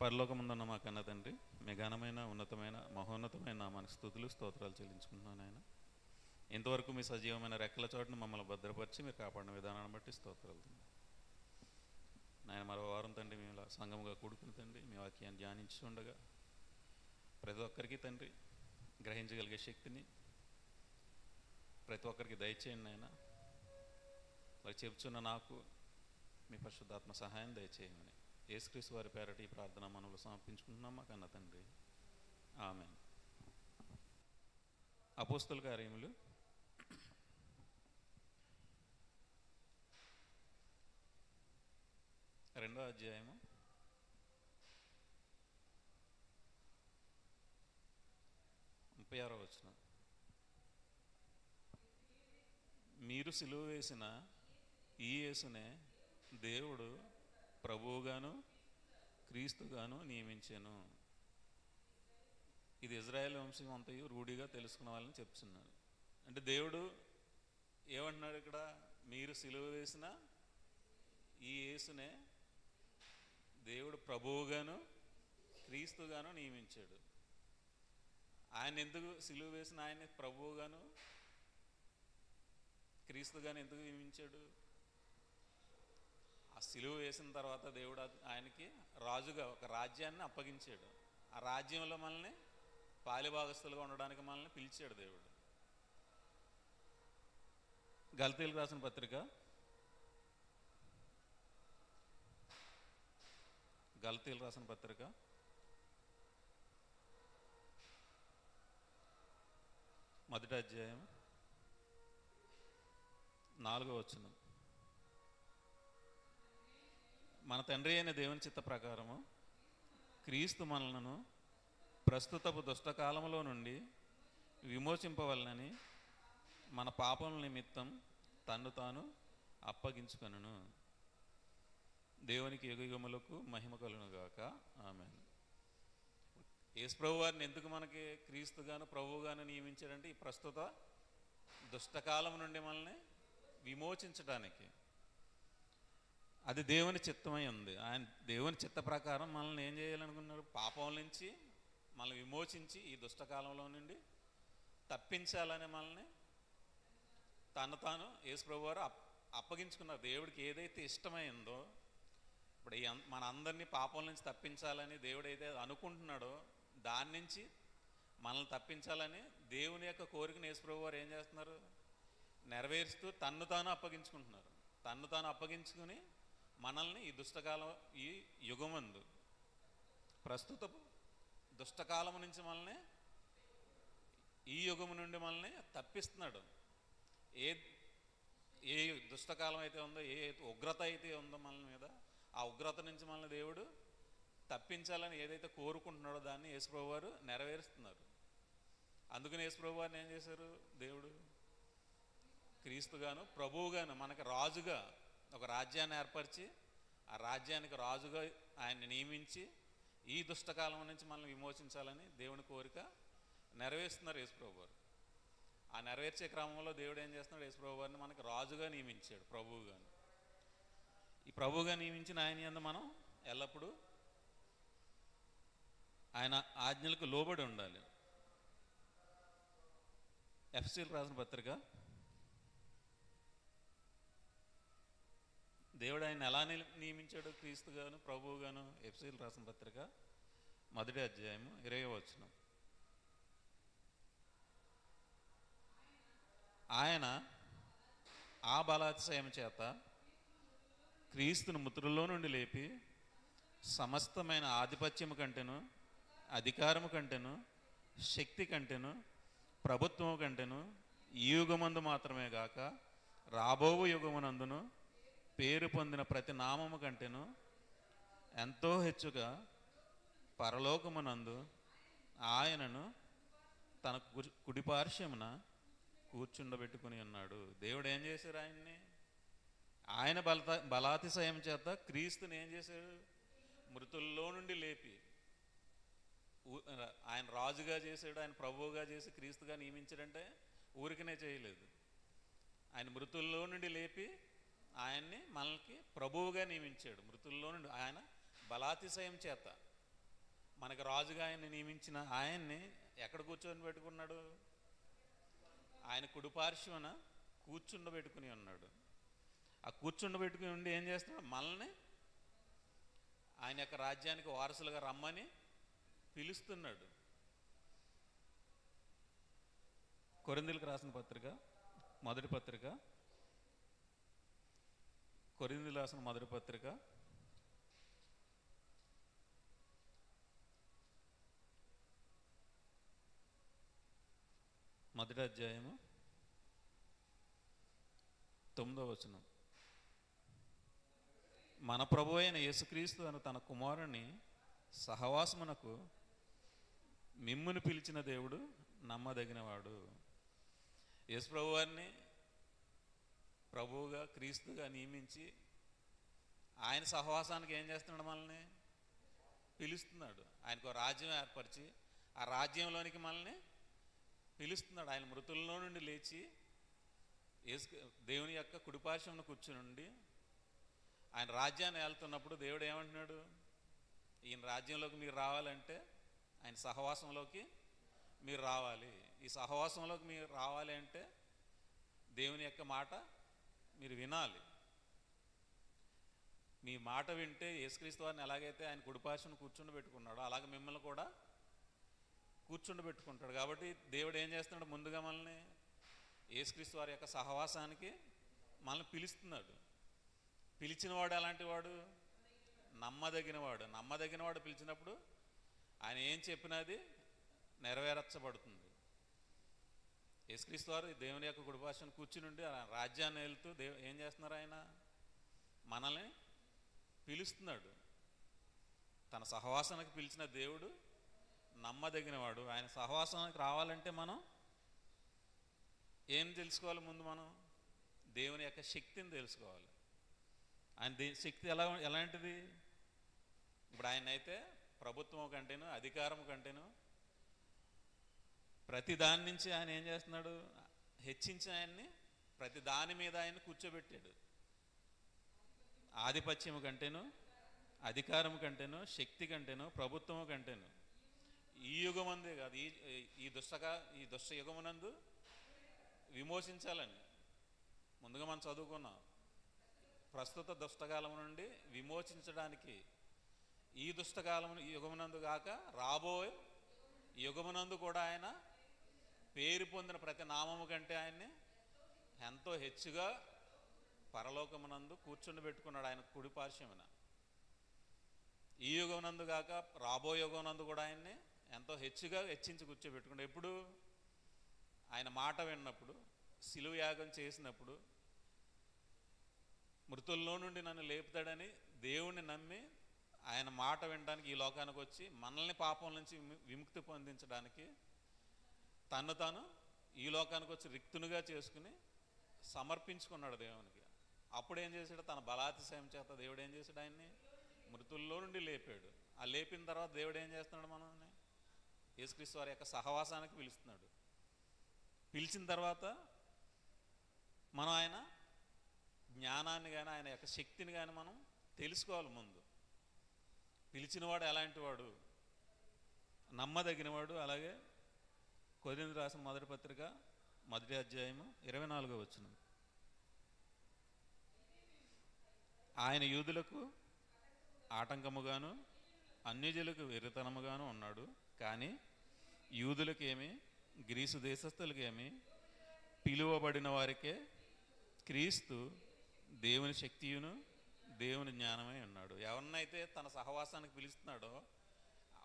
పరలోకముందున్న మా కన్న తండ్రి, మీ ఘనమైన ఉన్నతమైన మహోన్నతమైన నామానికి స్తుతులు స్తోత్రాలు చెల్లించుకుంటున్నాను ఆయన. ఇంతవరకు మీ సజీవమైన రెక్కల చోటును మమ్మల్ని భద్రపరిచి మీరు కాపాడిన విధానాన్ని బట్టి స్తోత్రాలు తండ్రి. నాయన మరో వారం తండ్రి మేము ఇలా సంఘముగా కూడుకుని తండ్రి మీ వాక్యాన్ని ధ్యానించి ఉండగా ప్రతి ఒక్కరికి తండ్రి గ్రహించగలిగే శక్తిని ప్రతి ఒక్కరికి దయచేయండి ఆయన. మరి చెప్తున్న నాకు మీ పరిశుద్ధాత్మ సహాయం దయచేయమని యేసుక్రీస్తు వారి పేరటి ఈ ప్రార్థన మనలో సమర్పించుకుంటున్నాం మా కన్న తండ్రి, ఆమేన్. అపోస్తల కార్యములు 2వ అధ్యాయము 36వ వచనం. మీరు సిలువ వేసిన ఈ యేసునే దేవుడు ప్రభువుగాను క్రీస్తుగాను నియమించాను. ఇది ఇజ్రాయేల్ వంశం అంతయు రూఢిగా తెలుసుకున్న వాళ్ళని చెప్తున్నాడు. అంటే దేవుడు ఏమంటున్నాడు ఇక్కడ? మీరు సిలువ వేసిన ఈ యేసునే దేవుడు ప్రభువుగాను క్రీస్తుగాను నియమించాడు. ఆయన ఎందుకు సిలువ వేసిన ఆయన ప్రభువుగాను క్రీస్తుగాను ఎందుకు నియమించాడు? ఆ సిలువ వేసిన తర్వాత దేవుడు ఆయనకి రాజుగా ఒక రాజ్యాన్ని అప్పగించాడు. ఆ రాజ్యంలో మనల్ని పాలిభాగస్తులుగా ఉండడానికి మనల్ని పిలిచాడు దేవుడు. గలతీయులకు రాసిన పత్రిక 1వ అధ్యాయం 4వ వచనం. మన తండ్రి అయిన దేవుని చిత్త ప్రకారము క్రీస్తు మనలను ప్రస్తుతపు దుష్టకాలంలో నుండి విమోచింపవలనని మన పాపముల నిమిత్తం తన్ను తాను అప్పగించుకొనును. దేవునికి యుగయుగములకు మహిమ కలుగునుగాక, ఆమేన్. యేసుప్రభు వారిని ఎందుకు మనకి క్రీస్తుగాను ప్రభువుగాను నియమించాడంటే ఈ ప్రస్తుత దుష్టకాలం నుండి మనల్ని విమోచించడానికి. అది దేవుని చిత్తమై ఉంది. ఆయన దేవుని చిత్త ప్రకారం మనల్ని ఏం చేయాలనుకున్నారు? పాపం నుంచి మనల్ని విమోచించి ఈ దుష్టకాలంలో నుండి తప్పించాలని మనల్ని తను తాను యేసుప్రభు వారు అప్పగించుకున్నారు. దేవుడికి ఏదైతే ఇష్టమైందో, ఇప్పుడు మన అందరినీ పాపం నుంచి తప్పించాలని దేవుడు అయితే అనుకుంటున్నాడో దాని నుంచి మనల్ని తప్పించాలని దేవుని యొక్క కోరికను యేసుప్రభు వారు ఏం చేస్తున్నారు? నెరవేరుస్తూ తన్ను తాను అప్పగించుకుంటున్నారు. తన్ను తాను అప్పగించుకుని మనల్ని ఈ దుష్టకాలం, ఈ యుగమందు ప్రస్తుత దుష్టకాలం నుంచి మనల్ని ఈ యుగము నుండి మనల్ని తప్పిస్తున్నాడు. ఏ దుష్టకాలం అయితే ఉందో, ఏ ఉగ్రత అయితే ఉందో మన మీద, ఆ ఉగ్రత నుంచి మనల్ని దేవుడు తప్పించాలని ఏదైతే కోరుకుంటున్నాడో దాన్ని యేసుప్రభు వారు నెరవేరుస్తున్నారు. అందుకని యేసుప్రభు వారిని ఏం చేశారు? దేవుడు క్రీస్తుగాను ప్రభువుగాను మనకి రాజుగా ఒక రాజ్యాన్ని ఏర్పరిచి ఆ రాజ్యానికి రాజుగా ఆయన్ని నియమించి ఈ దుష్టకాలం నుంచి మనల్ని విమోచించాలని దేవుని కోరిక నెరవేరుస్తున్నారు యేసుప్రభు వారు. ఆ నెరవేర్చే క్రమంలో దేవుడు ఏం చేస్తున్నాడు? యేసుప్రభు వారిని మనకి రాజుగా నియమించాడు, ప్రభువుగాను. ఈ ప్రభువుగా నియమించిన ఆయన యందు మనం ఎల్లప్పుడూ ఆయన ఆజ్ఞలకు లోబడి ఉండాలి. ఎఫెసీయులకు రాసిన పత్రిక, దేవుడు ఆయన ఎలా నియమించాడు క్రీస్తుగాను ప్రభువుగాను? ఎఫెసీయులకు రాసిన పత్రిక 1వ అధ్యాయము 20వ వచనం. ఆయన ఆ బలాతిశయం చేత క్రీస్తును మృతులలో నుండి లేపి సమస్తమైన ఆధిపత్యము కంటేను, అధికారము కంటేను, శక్తి కంటేను, ప్రభుత్వము కంటేను ఈ యుగమందు మాత్రమే గాక రాబోవు యుగమునందును పేరు పొందిన ప్రతి నామము కంటేను ఎంతో హెచ్చుగా పరలోకమునందు ఆయనను తన కుడిపార్శ్వమున కూర్చుండబెట్టుకుని ఉన్నాడు. దేవుడు ఏం చేశారు? ఆయన్ని ఆయన బలాతిశయం చేత క్రీస్తుని ఏం చేశాడు? మృతుల్లో నుండి లేపి ఆయన రాజుగా చేశాడు, ఆయన ప్రభువుగా చేసి క్రీస్తుగా నియమించాడంటే ఊరికనే చేయలేదు. ఆయన మృతుల్లో నుండి లేపి ఆయన్ని మనకి ప్రభువుగా నియమించాడు. మృతుల్లో నుండి ఆయన బలాతిశయం చేత మనకి రాజుగా ఆయన్ని నియమించిన ఆయన్ని ఎక్కడ కూర్చొని పెట్టుకున్నాడు? ఆయన కుడిపార్శ్వన కూర్చుండబెట్టుకుని ఉన్నాడు. ఆ కూర్చుండబెట్టుకుని ఉండి ఏం చేస్తున్నాడు? మనల్ని ఆయన యొక్క రాజ్యానికి వారసులుగా రమ్మని పిలుస్తున్నాడు. కొరింథీయులకు రాసిన పత్రిక మొదటి పత్రిక, కొరింథీయులకు రాసిన మొదటి పత్రిక 1వ అధ్యాయము 9వ వచనం. మన ప్రభువు అయిన యేసుక్రీస్తు అను తన కుమారుని సహవాసమునకు మిమ్మును పిలిచిన దేవుడు నమ్మదగినవాడు. యేసు ప్రభువారిని ప్రభువుగా క్రీస్తుగా నియమించి ఆయన సహవాసానికి ఏం చేస్తున్నాడు? మనల్ని పిలుస్తున్నాడు. ఆయనకు రాజ్యం ఏర్పరిచి ఆ రాజ్యంలోనికి మనల్ని పిలుస్తున్నాడు. ఆయన మృతుల్లో నుండి లేచి దేవుని యొక్క కుడిపార్శ్వమున కూర్చుని ఆయన రాజ్యాన్ని ఏలుతున్నప్పుడు దేవుడు ఏమంటున్నాడు? ఈయన రాజ్యంలోకి మీరు రావాలంటే ఆయన సహవాసంలోకి మీరు రావాలి. ఈ సహవాసంలోకి మీరు రావాలి అంటే దేవుని యొక్క మాట మీరు వినాలి. మీ మాట వింటే యేసుక్రీస్తు వారిని ఎలాగైతే ఆయన కుడిపార్శ్వను కూర్చుండబెట్టుకున్నాడో అలాగే మిమ్మల్ని కూడా కూర్చుండబెట్టుకుంటాడు. కాబట్టి దేవుడు ఏం చేస్తున్నాడు? ముందుగా మనల్ని యేసుక్రీస్తు వారి యొక్క సహవాసానికి మనల్ని పిలుస్తున్నాడు. పిలిచినవాడు ఎలాంటి వాడు? నమ్మదగినవాడు. నమ్మదగినవాడు పిలిచినప్పుడు ఆయన ఏం చెప్పినది నెరవేర్చబడుతుంది. యేసుక్రీస్తు వారు దేవుని యొక్క కుడిపార్శ్వన కూర్చుని రాజ్యాన్ని వెళ్తూ ఏం చేస్తున్నారు? ఆయన మనల్ని పిలుస్తున్నాడు. తన సహవాసానికి పిలిచిన దేవుడు నమ్మదగినవాడు. ఆయన సహవాసానికి రావాలంటే మనం ఏం తెలుసుకోవాలి? ముందు మనం దేవుని యొక్క శక్తిని తెలుసుకోవాలి. ఆయన శక్తి ఎలాంటిది? ఇప్పుడు ఆయన అయితే ప్రభుత్వం కంటేను అధికారం కంటేను ప్రతి దాని నుంచి ఆయన ఏం చేస్తున్నాడు? హెచ్చించి ఆయన్ని ప్రతి దాని మీద ఆయన కూర్చోబెట్టాడు. ఆధిపత్యము కంటేను అధికారం కంటేను శక్తి కంటేను ప్రభుత్వము కంటేను ఈ యుగమందే కాదు, ఈ దుష్ట యుగమునందు విమోచించాలని ముందుగా మనం చదువుకున్నాం. ప్రస్తుత దుష్టకాలం నుండి విమోచించడానికి ఈ దుష్టకాలం యుగమునందు కాక రాబోయే యుగమునందు కూడా ఆయన పేరు పొందిన ప్రతి నామము కంటే ఆయన్ని ఎంతో హెచ్చుగా పరలోకమునందు కూర్చుండబెట్టుకున్నాడు ఆయన కుడిపార్శ్వమున. ఈ యుగమునందు కాక రాబోయే యుగమునందు కూడా ఆయన్ని ఎంతో హెచ్చుగా హెచ్చించి కూర్చోబెట్టుకున్నాడు. ఎప్పుడు? ఆయన మాట విన్నప్పుడు, శిలువ యాగం చేసినప్పుడు, మృతుల్లో నుండి నన్ను లేపుతాడని దేవుణ్ణి నమ్మి ఆయన మాట వినడానికి ఈ లోకానికి వచ్చి మనల్ని పాపం నుంచి విముక్తి పొందించడానికి తను తాను ఈ లోకానికి వచ్చి రిక్తునిగా చేసుకుని సమర్పించుకున్నాడు దేవునికి. అప్పుడు ఏం చేశాడు? తన బలాతిశయం చేత దేవుడు ఏం చేశాడు? ఆయన్ని మృతుల్లో నుండి లేపాడు. ఆ లేపిన తర్వాత దేవుడు ఏం చేస్తున్నాడు? మనల్ని యేసుక్రీస్తు వారి యొక్క సహవాసానికి పిలుస్తున్నాడు. పిలిచిన తర్వాత మనం ఆయన జ్ఞానాన్ని కానీ ఆయన యొక్క శక్తిని కానీ మనం తెలుసుకోవాలి. ముందు పిలిచినవాడు ఎలాంటి వాడు? నమ్మదగినవాడు. అలాగే కొరింథీయులకు రాసిన మొదటి పత్రిక 1వ అధ్యాయము 24వ వచనం. ఆయన యూదులకు ఆటంకముగాను అన్యజనులకు వెర్రితనముగాను ఉన్నాడు. కానీ యూదులకేమి గ్రీసు దేశస్థులకేమి పిలువబడిన వారికే క్రీస్తు దేవుని శక్తియును దేవుని జ్ఞానమై ఉన్నాడు. ఎవరినైతే తన సహవాసానికి పిలుస్తున్నాడో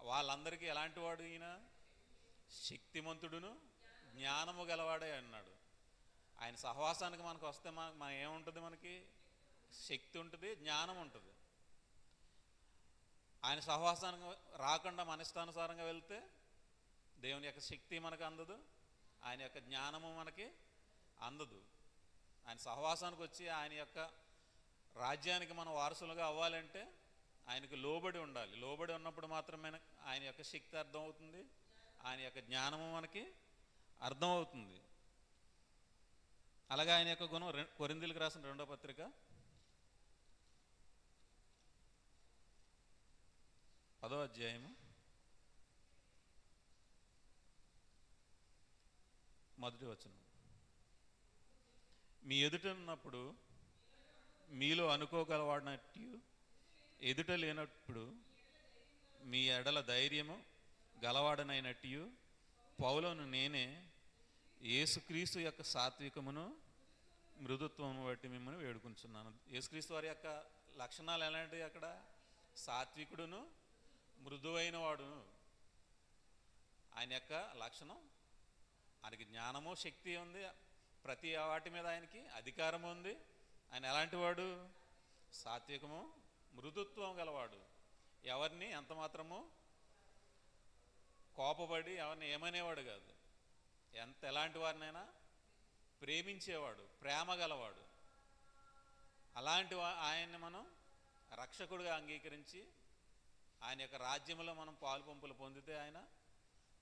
వాళ్ళందరికీ ఎలాంటి వాడు? ఈయన శక్తిమంతుడును జ్ఞానము గలవాడే అన్నాడు. ఆయన సహవాసానికి మనకు వస్తే మన ఏముంటుంది? మనకి శక్తి ఉంటుంది, జ్ఞానం ఉంటుంది. ఆయన సహవాసానికి రాకుండా మన ఇష్టానుసారంగా వెళ్తే దేవుని యొక్క శక్తి మనకు అందదు, ఆయన యొక్క జ్ఞానము మనకి అందదు. ఆయన సహవాసానికి వచ్చి ఆయన యొక్క రాజ్యానికి మనం వారసులుగా అవ్వాలంటే ఆయనకు లోబడి ఉండాలి. లోబడి ఉన్నప్పుడు మాత్రమే ఆయన యొక్క శక్తి అర్థమవుతుంది, ఆయన యొక్క జ్ఞానము మనకి అర్థమవుతుంది. అలాగే ఆయన యొక్క గుణం కొరింథీయులకు రాసిన 2వ పత్రిక 10వ అధ్యాయము మొదటి వచనం. మీ ఎదుట ఉన్నప్పుడు మీలో అనుకోగలవాడినట్టు, ఎదుట లేనప్పుడు మీ ఎడల ధైర్యము గలవాడనైనట్టు పౌలును నేనే యేసుక్రీస్తు యొక్క సాత్వికమును మృదుత్వము బట్టి మిమ్మల్ని వేడుకుంటున్నాను. యేసుక్రీస్తు వారి యొక్క లక్షణాలు ఎలాంటివి? అక్కడ సాత్వికుడును మృదువైన వాడును. ఆయన యొక్క లక్షణం, ఆయనకి జ్ఞానము శక్తి ఉంది, ప్రతి వాటి మీద ఆయనకి అధికారం ఉంది. ఆయన ఎలాంటి వాడు? సాత్వికము మృదుత్వం గలవాడు. ఎవరిని ఎంత మాత్రము కోపపడి ఎవరిని ఏమనేవాడు కాదు. ఎలాంటి వారినైనా ప్రేమించేవాడు, ప్రేమ గలవాడు. అలాంటి ఆయన్ని మనం రక్షకుడిగా అంగీకరించి ఆయన యొక్క రాజ్యంలో మనం పాలు పంపులు పొందితే ఆయన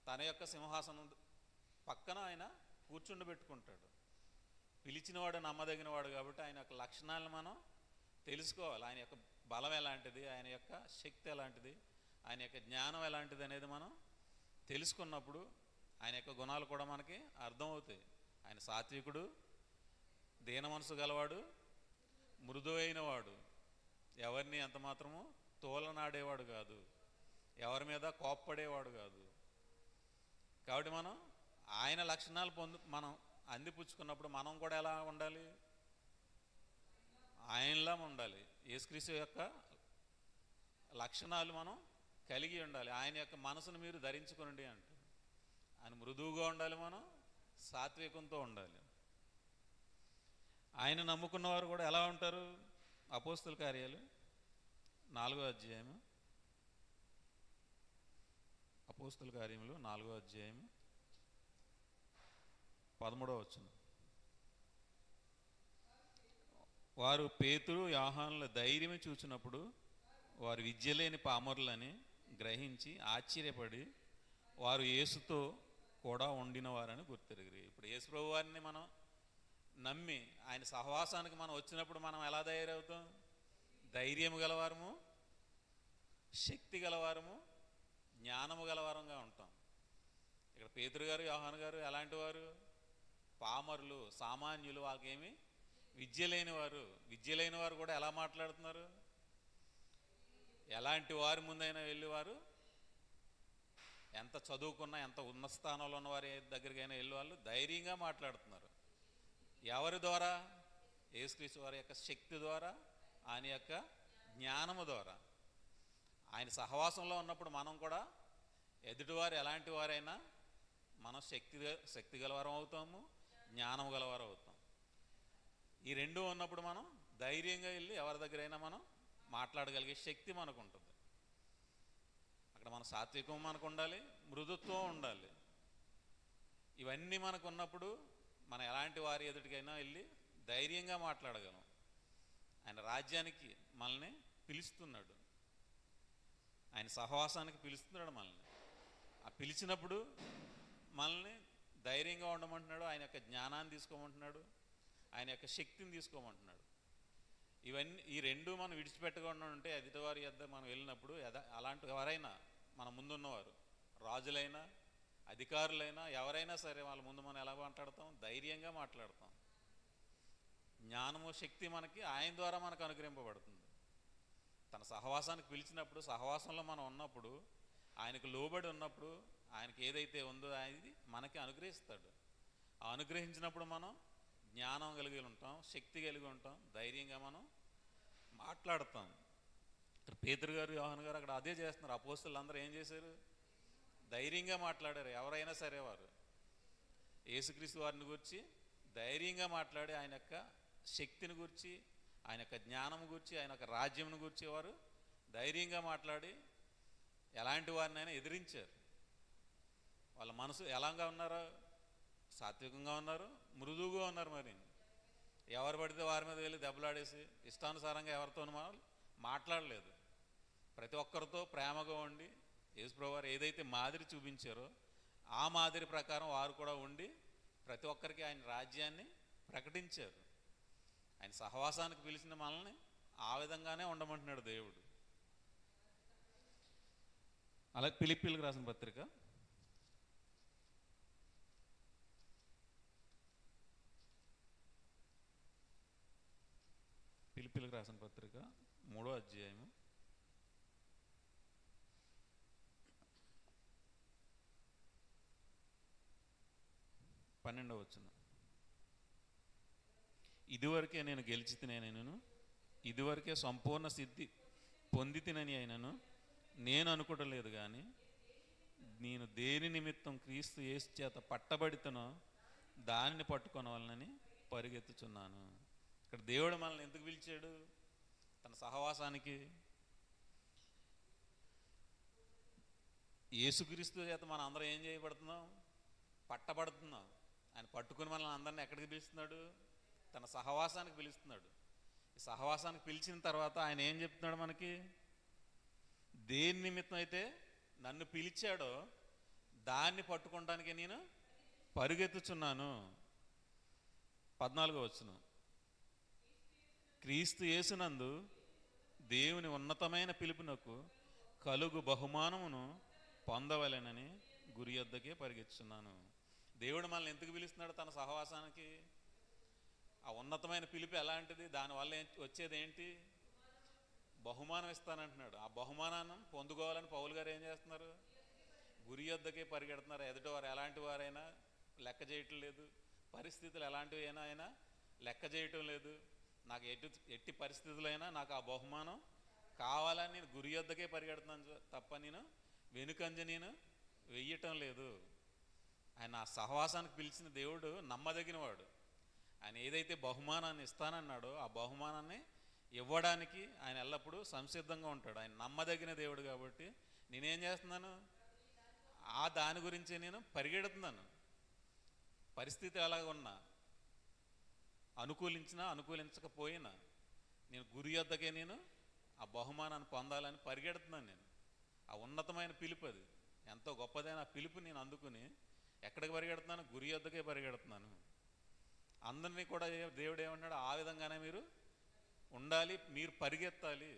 తన యొక్క సింహాసనం పక్కన ఆయన కూర్చుండబెట్టుకుంటాడు. పిలిచినవాడు నమ్మదగినవాడు కాబట్టి ఆయన యొక్క లక్షణాలను మనం తెలుసుకోవాలి. ఆయన యొక్క బలం ఎలాంటిది, ఆయన యొక్క శక్తి ఎలాంటిది, ఆయన యొక్క జ్ఞానం ఎలాంటిది అనేది మనం తెలుసుకున్నప్పుడు ఆయన యొక్క గుణాలు కూడా మనకి అర్థమవుతాయి. ఆయన సాత్వికుడు, దీన మనసు గలవాడు, మృదువైన వాడు, ఎవరిని ఎంత మాత్రము తోలనాడేవాడు కాదు, ఎవరి మీద కోప్పడేవాడు కాదు. కాబట్టి మనం ఆయన లక్షణాలు మనం అందిపుచ్చుకున్నప్పుడు మనం కూడా ఎలా ఉండాలి? ఆయనలా ఉండాలి. యేసుక్రీస్తు యొక్క లక్షణాలు మనం కలిగి ఉండాలి. ఆయన యొక్క మనసును మీరు ధరించుకోండి అంటారు. ఆయన మృదువుగా ఉండాలి, మనం సాత్వికంతో ఉండాలి. ఆయన నమ్ముకున్నవారు కూడా ఎలా ఉంటారు? అపోస్తల కార్యాలు 4వ అధ్యాయము, అపోస్తల కార్యములు 4వ అధ్యాయము 13వ వచనం. వారు పేతురు యోహానుల ధైర్యం చూచినప్పుడు వారు విద్యలేని పామరులని గ్రహించి ఆశ్చర్యపడి వారు యేసుతో కూడా ఉండిన వారని గుర్తెరిగిరి. ఇప్పుడు యేసు ప్రభు వారిని మనం నమ్మి ఆయన సహవాసానికి మనం వచ్చినప్పుడు మనం ఎలా తయారవుతాం? ధైర్యము గలవారము, శక్తి గలవారము, జ్ఞానము గలవారంగా ఉంటాం. ఇక్కడ పేతురు గారు, యోహాను గారు ఎలాంటి వారు? పామరులు, సామాన్యులు, వాళ్ళకేమి విద్య లేని వారు. విద్య లేని వారు కూడా ఎలా మాట్లాడుతున్నారు? ఎలాంటి వారి ముందైనా వెళ్ళేవారు, ఎంత చదువుకున్నా, ఎంత ఉన్నత స్థానంలో ఉన్న వారి దగ్గరికైనా వెళ్ళి వాళ్ళు ధైర్యంగా మాట్లాడుతున్నారు. ఎవరి ద్వారా? యేసుక్రీస్తు వారి యొక్క శక్తి ద్వారా, ఆయన యొక్క జ్ఞానము ద్వారా. ఆయన సహవాసంలో ఉన్నప్పుడు మనం కూడా ఎదుటివారు ఎలాంటి వారైనా మనం శక్తి గలవారం అవుతాము, జ్ఞానం గలవారం అవుతాం. ఈ రెండు ఉన్నప్పుడు మనం ధైర్యంగా వెళ్ళి ఎవరి దగ్గరైనా మనం మాట్లాడగలిగే శక్తి మనకు ఉంటుంది. అక్కడ మన సాత్వికం మనకు ఉండాలి, మృదుత్వం ఉండాలి. ఇవన్నీ మనకు ఉన్నప్పుడు మనం ఎలాంటి వారి ఎదుటికైనా వెళ్ళి ధైర్యంగా మాట్లాడగలం. ఆయన రాజ్యానికి మనల్ని పిలుస్తున్నాడు, ఆయన సహవాసానికి పిలుస్తున్నాడు మనల్ని. ఆ పిలిచినప్పుడు మనల్ని ధైర్యంగా ఉండమంటున్నాడు, ఆయన యొక్క జ్ఞానాన్ని తీసుకోమంటున్నాడు, ఆయన యొక్క శక్తిని తీసుకోమంటున్నాడు. ఈ రెండు మనం విడిచిపెట్టకుండా ఉంటే ఎదుటివారి యొద్ద మనం వెళ్ళినప్పుడు అలాంటి ఎవరైనా మన ముందున్నవారు, రాజులైనా అధికారులైనా ఎవరైనా సరే, వాళ్ళ ముందు మనం ఎలా మాట్లాడతాం? ధైర్యంగా మాట్లాడతాం. జ్ఞానము శక్తి మనకి ఆయన ద్వారా మనకు అనుగ్రహింపబడుతుంది. తన సహవాసానికి పిలిచినప్పుడు, సహవాసంలో మనం ఉన్నప్పుడు, ఆయనకు లోబడి ఉన్నప్పుడు ఆయనకి ఏదైతే ఉందో అది మనకి అనుగ్రహిస్తాడు. ఆ అనుగ్రహించినప్పుడు మనం జ్ఞానం కలిగి ఉంటాం, శక్తి కలిగి ఉంటాం, ధైర్యంగా మనం మాట్లాడతాం. ఇక్కడ పేతురు గారు, యోహాను గారు అక్కడ అదే చేస్తున్నారు. అపోస్తలులు అందరూ ఏం చేశారు? ధైర్యంగా మాట్లాడారు. ఎవరైనా సరే వారు యేసుక్రీస్తు వారిని గురించి ధైర్యంగా మాట్లాడి ఆయన యొక్క శక్తిని గురించి, ఆయన యొక్క జ్ఞానం గురించి, ఆయన యొక్క రాజ్యంను గురించి వారు ధైర్యంగా మాట్లాడి ఎలాంటి వారినైనా ఎదిరించారు. వాళ్ళ మనసు ఎలాగా ఉన్నారో? సాత్వికంగా ఉన్నారు, మృదువుగా ఉన్నారు. మరి ఎవరు పడితే వారి మీద వెళ్ళి దెబ్బలాడేసి ఇష్టానుసారంగా ఎవరితోనూ మాట్లాడలేదు. ప్రతి ఒక్కరితో ప్రేమగా ఉండి యేసుప్రభువు వారు ఏదైతే మాదిరి చూపించారో ఆ మాదిరి ప్రకారం వారు కూడా ఉండి ప్రతి ఒక్కరికి ఆయన రాజ్యాన్ని ప్రకటించారు. ఆయన సహవాసానికి పిలిచిన మనల్ని ఆ విధంగానే ఉండమంటున్నాడు దేవుడు. అలాగే ఫిలిప్పీయులకు రాసిన పత్రిక ఫిలిప్పీలకు రాసిన పత్రిక 3వ అధ్యాయము 12వ వచనం. ఇదివరకే నేను గెలిచి తినైనను, ఇదివరకే సంపూర్ణ సిద్ధి పొంది తినని అయినను నేను అనుకోవడం లేదు, కానీ నేను దేని నిమిత్తం క్రీస్తు యేసు చేత పట్టబడితనో దానిని పట్టుకొనవలనని పరిగెత్తుచున్నాను. ఇక్కడ దేవుడు మనల్ని ఎందుకు పిలిచాడు? తన సహవాసానికి. యేసుక్రీస్తు చేత మనం అందరం ఏం చేయబడుతున్నాం? పట్టబడుతున్నాం. ఆయన పట్టుకుని మనల్ని అందరినీ ఎక్కడికి పిలుస్తున్నాడు? తన సహవాసానికి పిలుస్తున్నాడు. ఈ సహవాసానికి పిలిచిన తర్వాత ఆయన ఏం చెప్తున్నాడు మనకి? దేని నిమిత్తం అయితే నన్ను పిలిచాడో దాన్ని పట్టుకోవడానికి నేను పరిగెత్తుచున్నాను. 14వ వచనం. క్రీస్తు యేసునందు దేవుని ఉన్నతమైన పిలుపునకు కలుగు బహుమానమును పొందవలెనని గురి యొద్దకే పరిగెత్తుచున్నాను. దేవుడు మనల్ని ఎందుకు పిలుస్తున్నాడు? తన సహవాసానికి. ఆ ఉన్నతమైన పిలుపు ఎలాంటిది? దానివల్ల వచ్చేది ఏంటి? బహుమానం ఇస్తానంటున్నాడు. ఆ బహుమానాన్ని పొందుకోవాలని పౌలు గారు ఏం చేస్తున్నారు? గురి యొద్దకే పరిగెడుతున్నారు. ఎదుటి వారు ఎలాంటి వారైనా లెక్క చేయటం లేదు, పరిస్థితులు ఎలాంటివి అయినా అయినా లెక్క చేయటం లేదు. నాకు ఎట్టి పరిస్థితులైనా నాకు ఆ బహుమానం కావాలని నేను గురి యొద్దకే పరిగెడుతున్నాను తప్ప నేను వెనుకంజ నేను వెయ్యటం లేదు. ఆయన ఆ సహవాసానికి పిలిచిన దేవుడు నమ్మదగినవాడు. ఆయన ఏదైతే బహుమానాన్ని ఇస్తానన్నాడో ఆ బహుమానాన్ని ఇవ్వడానికి ఆయన ఎల్లప్పుడూ సంసిద్ధంగా ఉంటాడు. ఆయన నమ్మదగిన దేవుడు కాబట్టి నేనేం చేస్తున్నాను? ఆ దాని గురించి నేను పరిగెడుతున్నాను. పరిస్థితి ఎలాగ ఉన్నా, అనుకూలించినా అనుకూలించకపోయినా నేను గురి యొద్దకే నేను ఆ బహుమానాన్ని పొందాలని పరిగెడుతున్నాను. నేను ఆ ఉన్నతమైన పిలుపు, అది ఎంతో గొప్పదైన ఆ పిలుపు నేను అందుకుని ఎక్కడికి పరిగెడుతున్నాను? గురి యొద్దకే పరిగెడుతున్నాను. అందరినీ కూడా దేవుడు ఏమన్నాడు? ఆ విధంగానే మీరు ఉండాలి, మీరు పరిగెత్తాలి.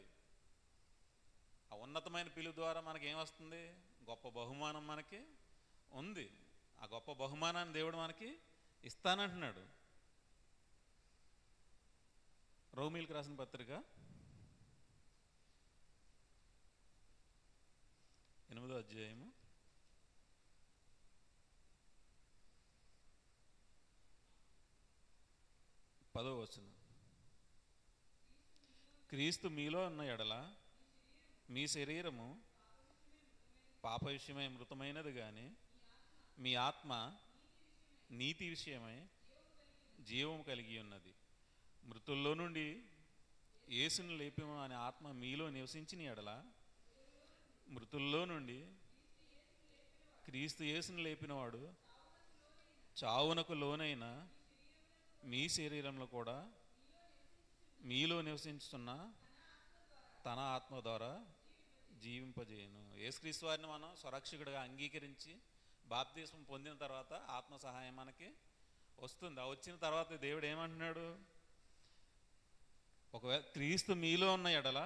ఆ ఉన్నతమైన పిలుపు ద్వారా మనకి ఏమొస్తుంది? గొప్ప బహుమానం మనకి ఉంది. ఆ గొప్ప బహుమానాన్ని దేవుడు మనకి ఇస్తానంటున్నాడు. రోమీలకు రాసిన పత్రిక 8వ అధ్యాయము 10వ వచనం. క్రీస్తు మీలో ఉన్న ఎడల మీ శరీరము పాప విషయమై మృతమైనది, కానీ మీ ఆత్మ నీతి విషయమై జీవము కలిగి ఉన్నది. మృతుల్లో నుండి యేసును లేపిన అనే ఆత్మ మీలో నివసించిన ఎడల, మృతుల్లో నుండి క్రీస్తు యేసును లేపినవాడు చావునకు లోనైన మీ శరీరంలో కూడా మీలో నివసించుతున్న తన ఆత్మ ద్వారా జీవింపజేయను. యేసుక్రీస్తు వారిని మనం సురక్షకుడిగా అంగీకరించి బాప్తిస్మం పొందిన తర్వాత ఆత్మ సహాయం మనకి వస్తుంది. ఆ వచ్చిన తర్వాత దేవుడు ఏమంటున్నాడు? ఒకవేళ క్రీస్తు మీలో ఉన్న ఎడల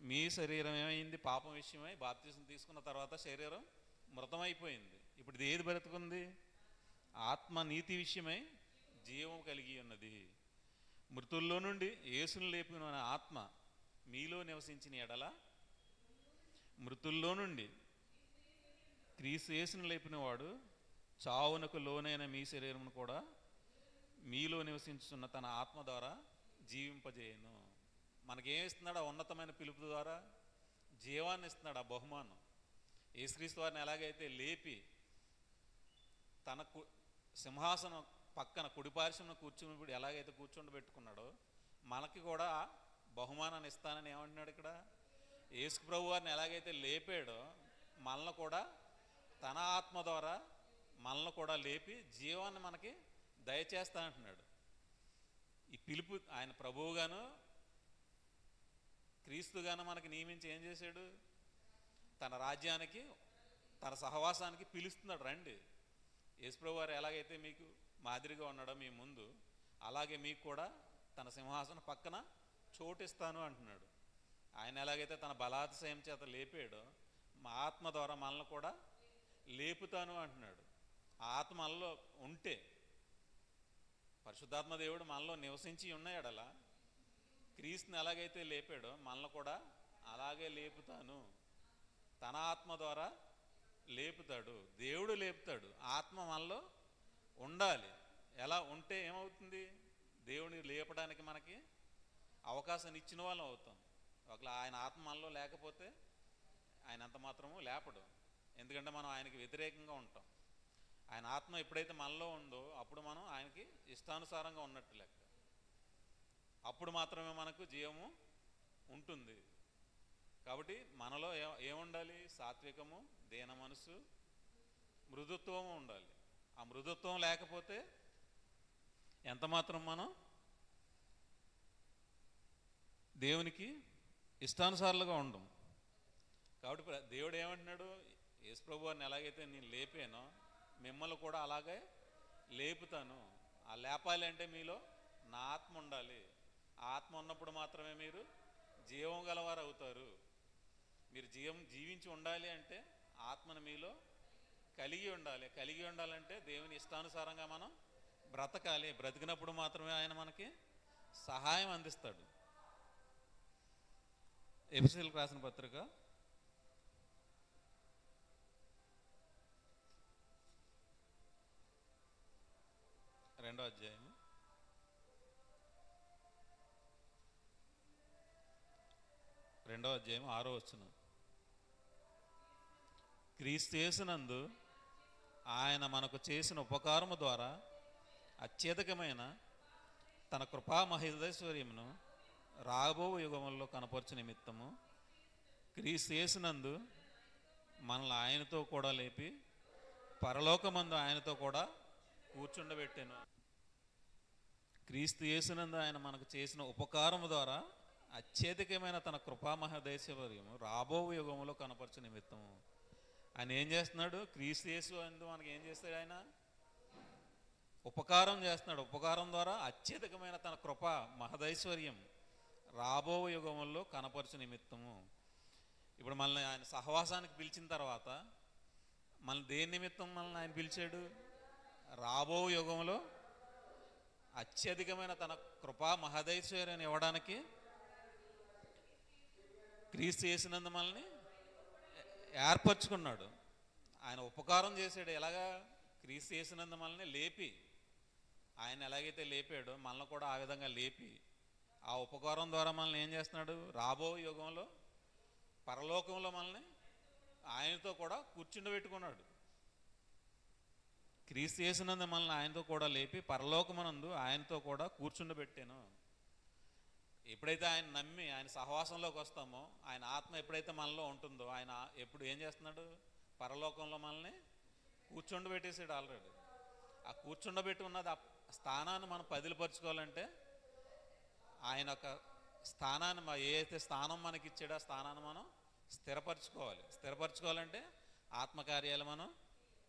మీ శరీరం ఏమైంది? పాపం విషయమై బాప్తిస్మం తీసుకున్న తర్వాత శరీరం మృతమైపోయింది. ఇప్పుడు ఇది ఏది బ్రతుకుంది? ఆత్మ నీతి విషయమై జీవం కలిగి ఉన్నది. మృతుల్లో నుండి యేసును లేపిన ఆత్మ మీలో నివసించిన ఎడల, మృతుల్లో నుండి క్రీస్తు యేసును లేపిన వాడు చావునకు లోనైన మీ శరీరమును కూడా మీలో నివసించుతున్న తన ఆత్మ ద్వారా జీవింపజేయను. మనకేమిస్తున్నాడు? ఆ ఉన్నతమైన పిలుపు ద్వారా జీవాన్ని ఇస్తున్నాడు. ఆ బహుమానం యేసుక్రీస్తు వారిని ఎలాగైతే లేపి తన సింహాసనం పక్కన కుడిపార్శ్వమున కూర్చుని ఎలాగైతే కూర్చుండబెట్టుకున్నాడో మనకి కూడా బహుమానాన్ని ఇస్తానని ఏమంటున్నాడు ఇక్కడ? యేసు ప్రభు వారిని ఎలాగైతే లేపాడో మనల్ని కూడా తన ఆత్మ ద్వారా మనల్ని కూడా లేపి జీవాన్ని మనకి దయచేస్తానంటున్నాడు. ఈ పిలుపు ఆయన ప్రభువుగాను క్రీస్తుగాను మనకి నియమించి ఏం చేశాడు? తన రాజ్యానికి, తన సహవాసానికి పిలుస్తున్నాడు. రండి. యేసుప్రభు వారు ఎలాగైతే మీకు మాదిరిగా ఉన్నాడో మీ ముందు, అలాగే మీకు కూడా తన సింహాసనం పక్కన చోటిస్తాను అంటున్నాడు. ఆయన ఎలాగైతే తన బలాతిశయం చేత లేపాడో మా ఆత్మ ద్వారా మనల్ని కూడా లేపుతాను అంటున్నాడు. ఆ ఆత్మ మనలో ఉంటే, పరిశుద్ధాత్మ దేవుడు మనలో నివసించి ఉన్న ఎడల క్రీస్తుని ఎలాగైతే లేపాడో మనల్ని కూడా అలాగే లేపుతాను. తన ఆత్మ ద్వారా లేపుతాడు. దేవుడు లేపుతాడు. ఆత్మ మనలో ఉండాలి. ఎలా ఉంటే ఏమవుతుంది? దేవుడిని లేపడానికి మనకి అవకాశాన్ని ఇచ్చిన వాళ్ళం అవుతాం. ఒకవేళ ఆయన ఆత్మ మనలో లేకపోతే ఆయన అంత మాత్రము లేపడు. ఎందుకంటే మనం ఆయనకి వ్యతిరేకంగా ఉంటాం. ఆయన ఆత్మ ఎప్పుడైతే మనలో ఉందో అప్పుడు మనం ఆయనకి ఇష్టానుసారంగా ఉన్నట్టు లెక్క. అప్పుడు మాత్రమే మనకు జీవము ఉంటుంది. కాబట్టి మనలో ఏముండాలి? సాత్వికము, దీన మనసు, మృదుత్వము ఉండాలి. ఆ మృదుత్వం లేకపోతే ఎంత మాత్రం మనం దేవునికి ఇష్టానుసారులుగా ఉండం. కాబట్టి దేవుడు ఏమంటున్నాడు? యేసు ప్రభు వారిని ఎలాగైతే నేను లేపానో మిమ్మల్ని కూడా అలాగే లేపుతాను. ఆ లేపాలి అంటే మీలో నా ఆత్మ ఉండాలి. ఆ ఆత్మ ఉన్నప్పుడు మాత్రమే మీరు జీవం గలవారు అవుతారు. మీరు జీవించి ఉండాలి అంటే ఆత్మను మీలో కలిగి ఉండాలి. కలిగి ఉండాలంటే దేవుని ఇష్టానుసారంగా మనం బ్రతకాలి. బ్రతికినప్పుడు మాత్రమే ఆయన మనకి సహాయం అందిస్తాడు. ఎఫెసీయులకు రాసిన పత్రిక 2వ అధ్యాయం 6వ వచనం. క్రీస్తు యేసునందు ఆయన మనకు చేసిన ఉపకారము ద్వారా అత్యధికమైన తన కృపా మహేశ్వర్యమును రాబో యుగములలో కనపరచు నిమిత్తము క్రీస్తు యేసునందు మనల్ని ఆయనతో కూడా లేపి పరలోకమందు ఆయనతో కూడా కూర్చుండబెట్టాను. క్రీస్తు యేసునందు ఆయన మనకు చేసిన ఉపకారము ద్వారా అత్యధికమైన తన కృపా మహేశ్వర్యము రాబో యుగములో కనపరచు నిమిత్తము. ఆయన ఏం చేస్తున్నాడు? క్రీస్తు యేసు అందు మనకి ఏం చేస్తాడు? ఆయన ఉపకారం చేస్తున్నాడు. ఉపకారం ద్వారా అత్యధికమైన తన కృప మహదైశ్వర్యం రాబో యుగముల్లో కనపరచు నిమిత్తము. ఇప్పుడు మనల్ని ఆయన సహవాసానికి పిలిచిన తర్వాత మనల్ని దేని నిమిత్తం మనల్ని ఆయన పిలిచాడు? రాబో యుగంలో అత్యధికమైన తన కృపా మహదైశ్వర్యాన్ని ఇవ్వడానికి క్రీస్తు యేసునందు మనల్ని ఏర్పరచుకున్నాడు. ఆయన ఉపకారం చేశాడు. ఎలాగా? క్రీస్తు యేసునందు మనల్ని లేపి, ఆయన ఎలాగైతే లేపాడో మనల్ని కూడా ఆ విధంగా లేపి ఆ ఉపకారం ద్వారా మనల్ని ఏం చేస్తున్నాడు? రాబో యుగంలో పరలోకంలో మనల్ని ఆయనతో కూడా కూర్చుండబెట్టుకున్నాడు. క్రీస్తు యేసునందు మనల్ని ఆయనతో కూడా లేపి పరలోకమునందు ఆయనతో కూడా కూర్చుండబెట్టాను. ఎప్పుడైతే ఆయన నమ్మి ఆయన సహవాసంలోకి వస్తామో, ఆయన ఆత్మ ఎప్పుడైతే మనలో ఉంటుందో ఆయన ఎప్పుడు ఏం చేస్తున్నాడు? పరలోకంలో మనల్ని కూర్చుండబెట్టేసాడు ఆల్రెడీ. ఆ కూర్చుండబెట్టి ఉన్నది ఆ స్థానాన్ని మనం పదిలిపరుచుకోవాలంటే ఆయన ఒక స్థానాన్ని ఏ అయితే స్థానం మనకి ఇచ్చాడో ఆ స్థానాన్ని మనం స్థిరపరచుకోవాలి. స్థిరపరచుకోవాలంటే ఆత్మకార్యాలు మనం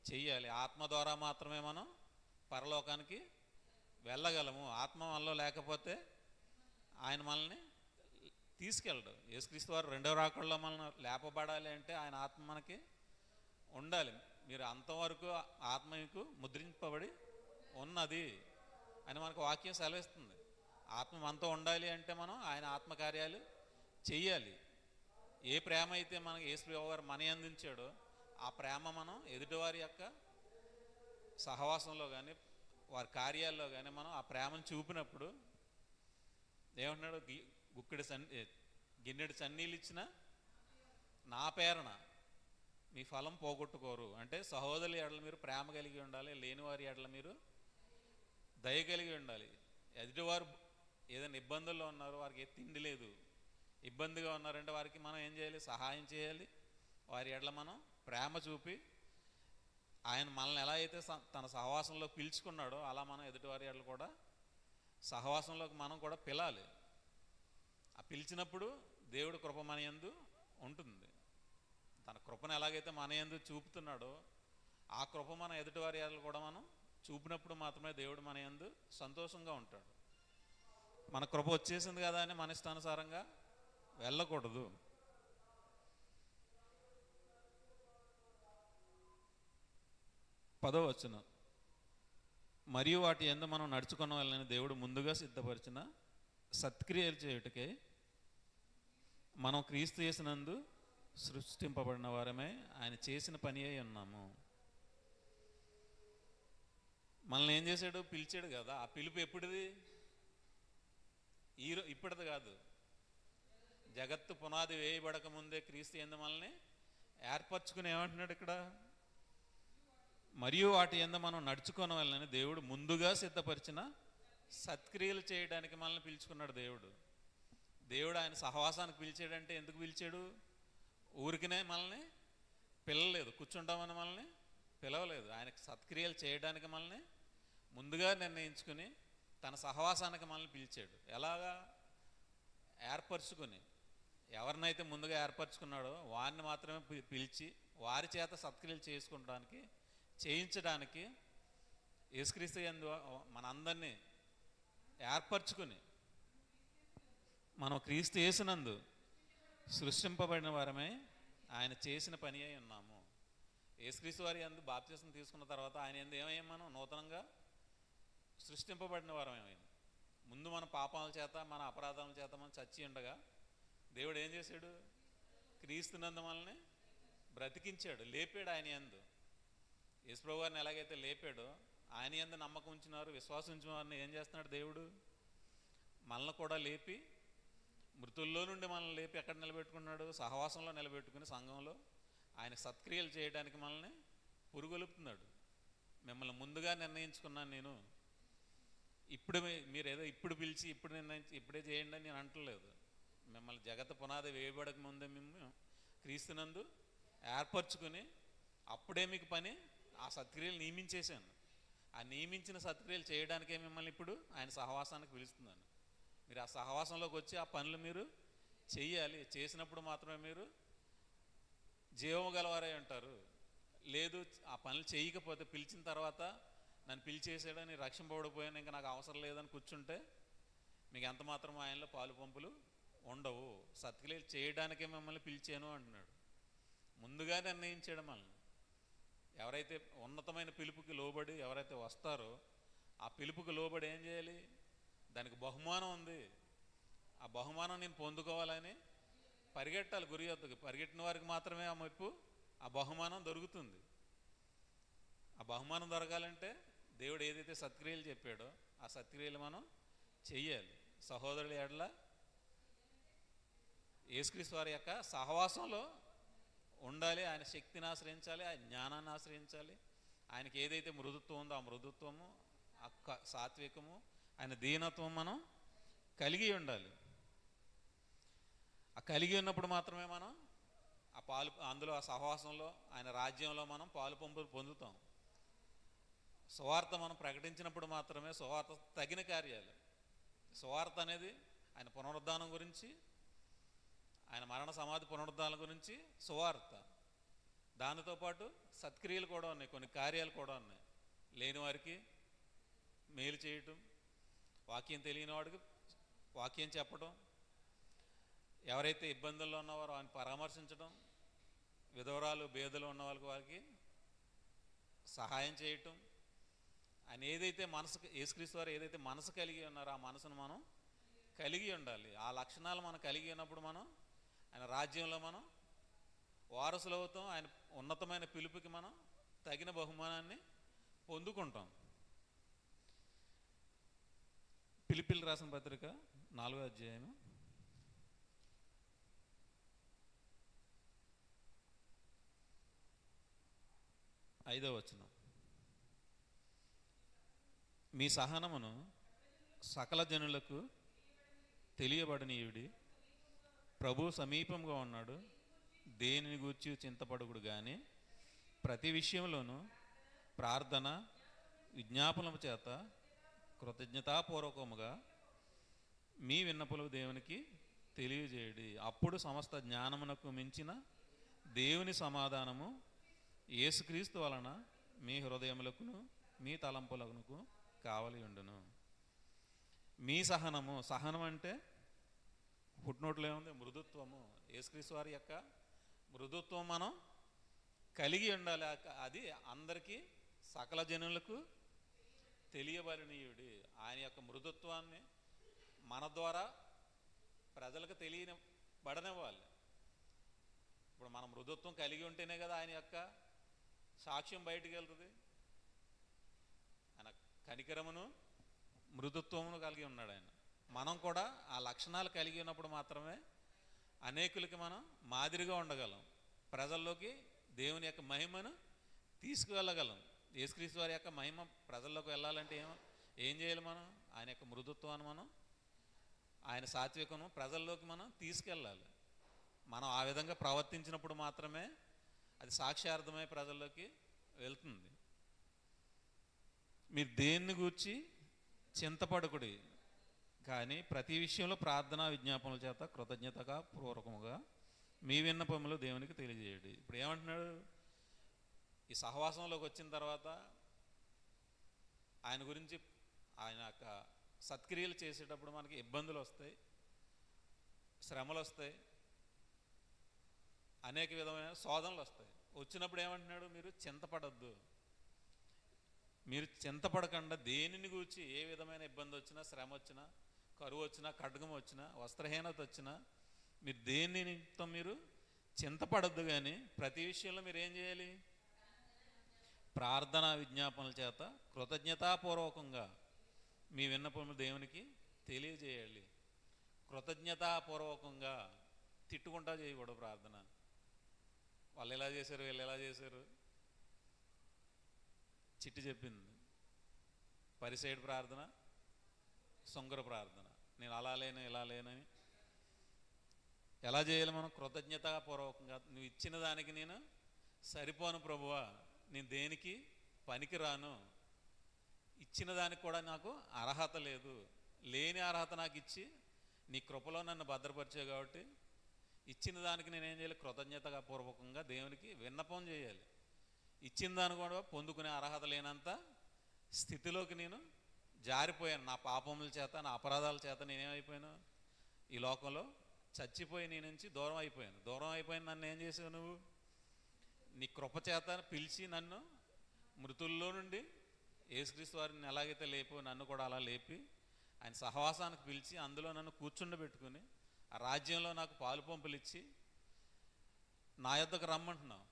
చెయ్యాలి. ఆత్మ ద్వారా మాత్రమే మనం పరలోకానికి వెళ్ళగలము. ఆత్మ మనలో లేకపోతే ఆయన మనల్ని తీసుకెళ్ళడు. యేసుక్రీస్తు వారు 2వ రాకడలో మనల్ని లేపబడాలి అంటే ఆయన ఆత్మ మనకి ఉండాలి. మీరు అంతవరకు ఆత్మ మీకు ముద్రింపబడి ఉన్నది అని మనకు వాక్యం సెలవిస్తుంది. ఆత్మ మనతో ఉండాలి అంటే మనం ఆయన ఆత్మకార్యాలు చెయ్యాలి. ఏ ప్రేమ అయితే మనకి యేసు వారు మన అందించాడో ఆ ప్రేమ మనం ఎదుటివారి యొక్క సహవాసంలో కానీ వారి కార్యాల్లో కానీ మనం ఆ ప్రేమను చూపినప్పుడు ఏమంటున్నాడు? గిన్నెడు సన్నీళ్ళు ఇచ్చిన నా పేరన మీ ఫలం పోగొట్టుకోరు. అంటే సహోదరుల ఎడల మీరు ప్రేమ కలిగి ఉండాలి. లేని వారి ఎడల మీరు దయ కలిగి ఉండాలి. ఎదుటివారు ఏదైనా ఇబ్బందుల్లో ఉన్నారు, వారికి తిండి లేదు, ఇబ్బందిగా ఉన్నారంటే వారికి మనం ఏం చేయాలి? సహాయం చేయాలి. వారి ఎడల మనం ప్రేమ చూపి ఆయన మనల్ని ఎలా అయితే తన సహవాసంలో పిలుచుకున్నాడో అలా మనం ఎదుటివారి ఎడల కూడా సహవాసంలోకి మనం కూడా పిలాలి. ఆ పిలిచినప్పుడు దేవుడు కృప మన యందు ఉంటుంది. తన కృపను ఎలాగైతే మన యందు చూపుతున్నాడో ఆ కృప మన ఎదుటివారి ఎడల కూడా మనం చూపినప్పుడు మాత్రమే దేవుడు మన యందు సంతోషంగా ఉంటాడు. మన కృప వచ్చేసింది కదా అని మన ఇష్టానుసారంగా వెళ్ళకూడదు. పదవ వచనం. మరియు వాటి యందు మనం నడుచుకున్న వాళ్ళని దేవుడు ముందుగా సిద్ధపరిచిన సత్క్రియలు చేయుటకై మనం క్రీస్తు యేసునందు సృష్టింపబడిన వారమే, ఆయన చేసిన పని అయి ఉన్నాము. మనల్ని ఏం చేశాడు? పిలిచాడు కదా. ఆ పిలుపు ఎప్పుడుది? ఇప్పటిది కాదు. జగత్తు పునాది వేయబడక ముందే క్రీస్తు యందు మనల్ని ఏర్పరచుకుని ఏమంటున్నాడు ఇక్కడ? మరియు వాటి యందు మనం నడుచుకోవడం వల్లని దేవుడు ముందుగా సిద్ధపరిచిన సత్క్రియలు చేయడానికి మనల్ని పిలుచుకున్నాడు. దేవుడు ఆయన సహవాసానికి పిలిచాడంటే ఎందుకు పిలిచాడు? ఊరికినే మనల్ని పిలవలేదు, కూర్చుంటామని మనల్ని పిలవలేదు. ఆయనకు సత్క్రియలు చేయడానికి మనల్ని ముందుగా నిర్ణయించుకుని తన సహవాసానికి మనల్ని పిలిచాడు. ఎలాగా? ఏర్పరచుకుని. ఎవరినైతే ముందుగా ఏర్పరచుకున్నాడో వారిని మాత్రమే పిలిచి వారి చేత సత్క్రియలు చేయించడానికి యేసుక్రీస్తు యందు మనందరినీ ఏర్పరచుకుని మనం క్రీస్తు యేసునందు సృష్టింపబడిన వారమై ఆయన చేసిన పని అయి ఉన్నాము. యేసుక్రీస్తు వారి యందు బాప్తిసం తీసుకున్న తర్వాత ఆయన యందు ఏమయ్యాం? మనం నూతనంగా సృష్టింపబడిన వారమేమైంది. ముందు మన పాపాల చేత మన అపరాధాల చేత మనం చచ్చి ఉండగా దేవుడు ఏం చేశాడు? క్రీస్తునందు మనల్ని బ్రతికించాడు, లేపాడు. ఆయన యందు యేసుప్రభు వారిని ఎలాగైతే లేపాడో ఆయన యందు నమ్మకం ఉంచినారు, విశ్వాసం ఉంచిన వారిని ఏం చేస్తున్నాడు? దేవుడు మనల్ని కూడా లేపి, మృతుల్లో నుండి మనల్ని లేపి ఎక్కడ నిలబెట్టుకున్నాడు? సహవాసంలో నిలబెట్టుకుని సంఘంలో ఆయన సత్క్రియలు చేయడానికి మనల్ని పురుగొలుపుతున్నాడు. మిమ్మల్ని ముందుగా నిర్ణయించుకున్నాను నేను. మీరు ఏదో ఇప్పుడు పిలిచి ఇప్పుడు నిర్ణయించి ఇప్పుడే చేయండి అని నేను అంటలేదు. మిమ్మల్ని జగత్తు పునాది వేయబడక ముందే మేము క్రీస్తునందు ఏర్పరచుకుని అప్పుడే మీకు పని ఆ సత్క్రియలు నియమించేశాను. ఆ నియమించిన సత్క్రియలు చేయడానికే మిమ్మల్ని ఇప్పుడు ఆయన సహవాసానికి పిలుస్తున్నాను. మీరు ఆ సహవాసంలోకి వచ్చి ఆ పనులు మీరు చెయ్యాలి. చేసినప్పుడు మాత్రమే మీరు జీవము గలవారై ఉంటారు. లేదు ఆ పనులు చేయకపోతే, పిలిచిన తర్వాత నన్ను పిలిచేసాడని రక్షింపబడిపోయాను ఇంకా నాకు అవసరం లేదని కూర్చుంటే మీకు ఎంత మాత్రం ఆయనలో పాలు పంపులు ఉండవు. సత్క్రియలు చేయడానికే మిమ్మల్ని పిలిచాను అంటున్నాడు. ముందుగా నిర్ణయించాడు మనల్ని. ఎవరైతే ఉన్నతమైన పిలుపుకి లోబడి ఎవరైతే వస్తారో ఆ పిలుపుకి లోబడి ఏం చేయాలి? దానికి బహుమానం ఉంది. ఆ బహుమానం నేను పొందుకోవాలని పరిగెట్టాలి. గురి వద్దకు పరిగెట్టిన వారికి మాత్రమే ఆ మెప్పు, ఆ బహుమానం దొరుకుతుంది. ఆ బహుమానం దొరకాలంటే దేవుడు ఏదైతే సత్క్రియలు చెప్పాడో ఆ సత్క్రియలు మనం చెయ్యాలి. సహోదరుల ఎడల యేసుక్రీస్తు వారి యొక్క సహవాసంలో ఉండాలి. ఆయన శక్తిని ఆశ్రయించాలి, ఆయన జ్ఞానాన్ని ఆశ్రయించాలి. ఆయనకి ఏదైతే మృదుత్వం ఉందో ఆ మృదుత్వము, ఆ సాత్వికము, ఆయన దీనత్వం మనం కలిగి ఉండాలి. ఆ కలిగి ఉన్నప్పుడు మాత్రమే మనం అందులో ఆ సహవాసంలో ఆయన రాజ్యంలో మనం పాలు పంపులు పొందుతాం. సువార్త మనం ప్రకటించినప్పుడు మాత్రమే సువార్త తగిన కార్యాలు. సువార్త అనేది ఆయన పునరుద్ధానం గురించి, ఆయన మరణ సమాధి పునరుద్ధానం గురించి సువార్త. దానితో పాటు సత్క్రియలు కూడా ఉన్నాయి, కొన్ని కార్యాలు కూడా ఉన్నాయి. లేని వారికి మేలు చేయటం, వాక్యం తెలియని వాడికి వాక్యం చెప్పడం, ఎవరైతే ఇబ్బందుల్లో ఉన్నవారో ఆయన పరామర్శించడం, విధవరాలు బేదలు ఉన్న వారికి సహాయం చేయటం. ఆయన ఏదైతే మనసు, యేసుక్రీస్తు వారు ఏదైతే మనసు కలిగి ఉన్నారో ఆ మనసును మనం కలిగి ఉండాలి. ఆ లక్షణాలు మనం కలిగి ఉన్నప్పుడు మనం ఆయన రాజ్యంలో మనం వారసులు అవుతాం. ఆయన ఉన్నతమైన పిలుపుకి మనం తగిన బహుమానాన్ని పొందుకుంటాం. ఫిలిప్పీయులకు రాసిన పత్రిక 4వ అధ్యాయము 5వ వచనం. మీ సహనమును సకల జనులకు తెలియబడనీయుడి, ప్రభు సమీపంగా ఉన్నాడు, దేనిని గూర్చి చింతపడుగుడు కానీ ప్రతి విషయంలోనూ ప్రార్థన విజ్ఞాపనల చేత కృతజ్ఞతాపూర్వకముగా మీ విన్నపలు దేవునికి తెలియజేయడి. అప్పుడు సమస్త జ్ఞానమునకు మించిన దేవుని సమాధానము యేసుక్రీస్తు వలన మీ హృదయములకును మీ తలంపులకు కావలి ఉండును. మీ సహనము, సహనం అంటే ఫుట్నోట్లో ఏముంది? మృదుత్వము. యేసుక్రీస్తు వారి యొక్క మృదుత్వం మనం కలిగి ఉండాలి. అది అందరికీ సకల జనులకు తెలియబడనీయుడి. ఆయన యొక్క మృదుత్వాన్ని మన ద్వారా ప్రజలకు తెలియబడనివ్వాలి. ఇప్పుడు మనం మృదుత్వం కలిగి ఉంటేనే కదా ఆయన యొక్క సాక్ష్యం బయటికి వెళ్తుంది. ఆయన కనికరమును మృదుత్వమును కలిగి ఉన్నాడు ఆయన. మనం కూడా ఆ లక్షణాలు కలిగి ఉన్నప్పుడు మాత్రమే అనేకులకి మనం మాదిరిగా ఉండగలం, ప్రజల్లోకి దేవుని యొక్క మహిమను తీసుకువెళ్ళగలం. యేసుక్రీస్తు వారి యొక్క మహిమ ప్రజల్లోకి వెళ్ళాలంటే ఏం చేయాలి? మనం ఆయన యొక్క మృదుత్వాన్ని, మనం ఆయన సాత్వికను ప్రజల్లోకి మనం తీసుకెళ్ళాలి. మనం ఆ విధంగా ప్రవర్తించినప్పుడు మాత్రమే అది సాక్ష్యార్థమై ప్రజల్లోకి వెళ్తుంది. మీరు దేన్ని గూర్చి చింతపడకుడి, కానీ ప్రతి విషయంలో ప్రార్థనా విజ్ఞాపనల చేత కృతజ్ఞతగా పూర్వకముగా మీ విన్నపములు దేవునికి తెలియజేయండి. ఇప్పుడు ఏమంటున్నాడు? ఈ సహవాసంలోకి వచ్చిన తర్వాత ఆయన గురించి, ఆయన యొక్క సత్క్రియలు చేసేటప్పుడు మనకి ఇబ్బందులు వస్తాయి, శ్రమలు వస్తాయి, అనేక విధమైన శోధనలు వస్తాయి. వచ్చినప్పుడు ఏమంటున్నాడు? మీరు చింతపడద్దు. మీరు చింతపడకుండా దేనిని గూర్చి ఏ విధమైన ఇబ్బంది వచ్చినా, శ్రమ వచ్చినా, కరువు వచ్చినా, ఖడ్గం వచ్చినా, వస్త్రహీనత వచ్చినా, మీరు దేని నిమిత్తం మీరు చింతపడద్దు. కానీ ప్రతి విషయంలో మీరు ఏం చేయాలి? ప్రార్థనా విజ్ఞాపనల చేత కృతజ్ఞతాపూర్వకంగా మీ విన్నపములు దేవునికి తెలియజేయాలి. కృతజ్ఞతాపూర్వకంగా తిట్టుకుంటా చేయకూడదు ప్రార్థన. వాళ్ళు ఎలా చేశారు, వీళ్ళు ఎలా చేశారు, చిట్టి చెప్పింది. పరిసైడ్ ప్రార్థన, సొంగర ప్రార్థన. నేను అలా లేను, ఇలా లేనని ఎలా చేయాలి? మనం కృతజ్ఞతాపూర్వకంగా, నువ్వు ఇచ్చిన దానికి నేను సరిపోను ప్రభువా, నేను దేనికి పనికి రాను, ఇచ్చిన దానికి కూడా నాకు అర్హత లేదు, లేని అర్హత నాకు ఇచ్చి నీ కృపలో నన్ను భద్రపరిచావు కాబట్టి ఇచ్చిన దానికి నేనేం చేయాలి? కృతజ్ఞతగా పూర్వకంగా దేవునికి విన్నపం చేయాలి. ఇచ్చిన దాన్ని కూడా పొందుకునే అర్హత లేనంత స్థితిలోకి నేను జారిపోయాను. నా పాపముల చేత, నా అపరాధాల చేత నేనేమైపోయాను? ఈ లోకంలో చచ్చిపోయి నీ నుంచి దూరం అయిపోయాను. దూరం అయిపోయిన నన్ను ఏం చేసావు? నువ్వు నీ కృప చేత పిలిచి నన్ను మృతుల్లో నుండి యేసుక్రీస్తు వారిని ఎలాగైతే లేపో నన్ను కూడా అలా లేపి ఆయన సహవాసానికి పిలిచి అందులో నన్ను కూర్చుండబెట్టుకుని ఆ రాజ్యంలో నాకు పాలు పంపులు ఇచ్చి నా యొద్దకు రమ్మంటున్నావు.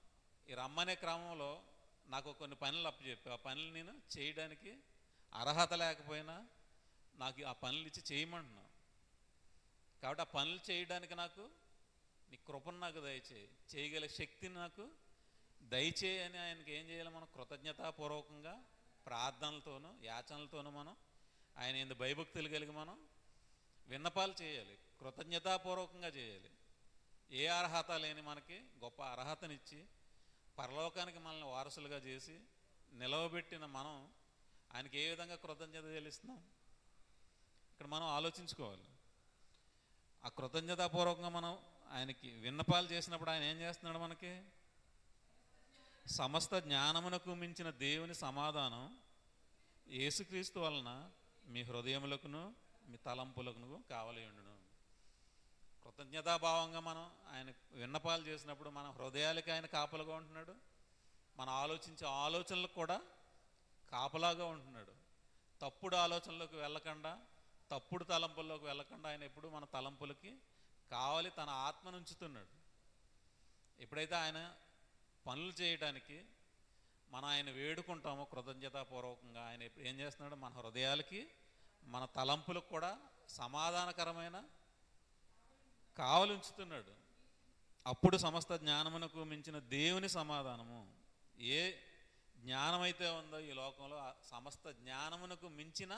ఈ రమ్మనే క్రమంలో నాకు కొన్ని పనులు అప్పచెప్పి ఆ పనులు నేను చేయడానికి అర్హత లేకపోయినా నాకు ఆ పనులు ఇచ్చి చేయమంటున్నావు. కాబట్టి ఆ పనులు చేయడానికి నాకు నీ కృపను నాకు దయచేయి, చేయగల శక్తిని నాకు దయచేయి అని ఆయనకి ఏం చేయాలి? మనం కృతజ్ఞతాపూర్వకంగా ప్రార్థనలతోనూ యాచనలతోనూ మనం ఆయన ఎందు భయభక్తులు కలిగి మనం విన్నపాలు చేయాలి, కృతజ్ఞతాపూర్వకంగా చేయాలి. ఏ అర్హత లేని మనకి గొప్ప అర్హతనిచ్చి పరలోకానికి మనల్ని వారసులుగా చేసి నిలవబెట్టిన మనం ఆయనకి ఏ విధంగా కృతజ్ఞత చెల్లిస్తున్నాం? ఇక్కడ మనం ఆలోచించుకోవాలి. ఆ కృతజ్ఞతాపూర్వకంగా మనం ఆయనకి విన్నపాలు చేసినప్పుడు ఆయన ఏం చేస్తున్నాడు? మనకి సమస్త జ్ఞానమునకు మించిన దేవుని సమాధానం యేసుక్రీస్తు వలన మీ హృదయములకును మీ తలంపులకును కావలి ఉండును. కృతజ్ఞతాభావంగా మనం ఆయన విన్నపాలు చేసినప్పుడు మన హృదయాలకి ఆయన కాపలాగా ఉంటున్నాడు, మన ఆలోచించే ఆలోచనలకు కూడా కాపలాగా ఉంటున్నాడు. తప్పుడు ఆలోచనలోకి వెళ్ళకుండా, తప్పుడు తలంపుల్లోకి వెళ్ళకుండా ఆయన ఎప్పుడు మన తలంపులకి కావాలి తన ఆత్మను ఉంచుతున్నాడు. ఎప్పుడైతే ఆయన పనులు చేయడానికి మనం ఆయన వేడుకుంటామో కృతజ్ఞతాపూర్వకంగా, ఆయన ఏం చేస్తున్నాడు? మన హృదయాలకి మన తలంపులకు కూడా సమాధానకరమైన కావలి ఉంచుతున్నాడు. అప్పుడు సమస్త జ్ఞానమునకు మించిన దేవుని సమాధానము, ఏ జ్ఞానమైతే ఉందో ఈ లోకంలో ఆ సమస్త జ్ఞానమునకు మించిన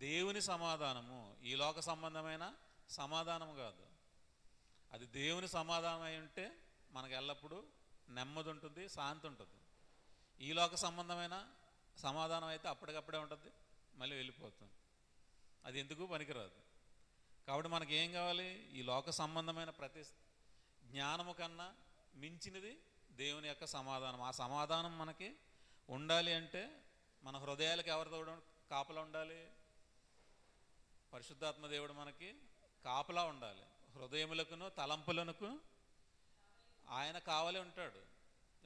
దేవుని సమాధానము, ఈ లోక సంబంధమైన సమాధానం కాదు, అది దేవుని సమాధానం అయి ఉంటే మనకు ఎల్లప్పుడూ నెమ్మది ఉంటుంది, శాంతి ఉంటుంది. ఈ లోక సంబంధమైన సమాధానం అయితే అప్పటికప్పుడే ఉంటుంది, మళ్ళీ వెళ్ళిపోతుంది, అది ఎందుకు పనికిరాదు. కాబట్టి మనకి ఏం కావాలి? ఈ లోక సంబంధమైన ప్రతి జ్ఞానము కన్నా మించినది దేవుని యొక్క సమాధానం. ఆ సమాధానం మనకి ఉండాలి అంటే మన హృదయాలకు ఎవరితో కాపలా ఉండాలి? పరిశుద్ధాత్మ దేవుడు మనకి కాపలా ఉండాలి. హృదయములకును తలంపులకు ఆయన కావలి ఉంటాడు.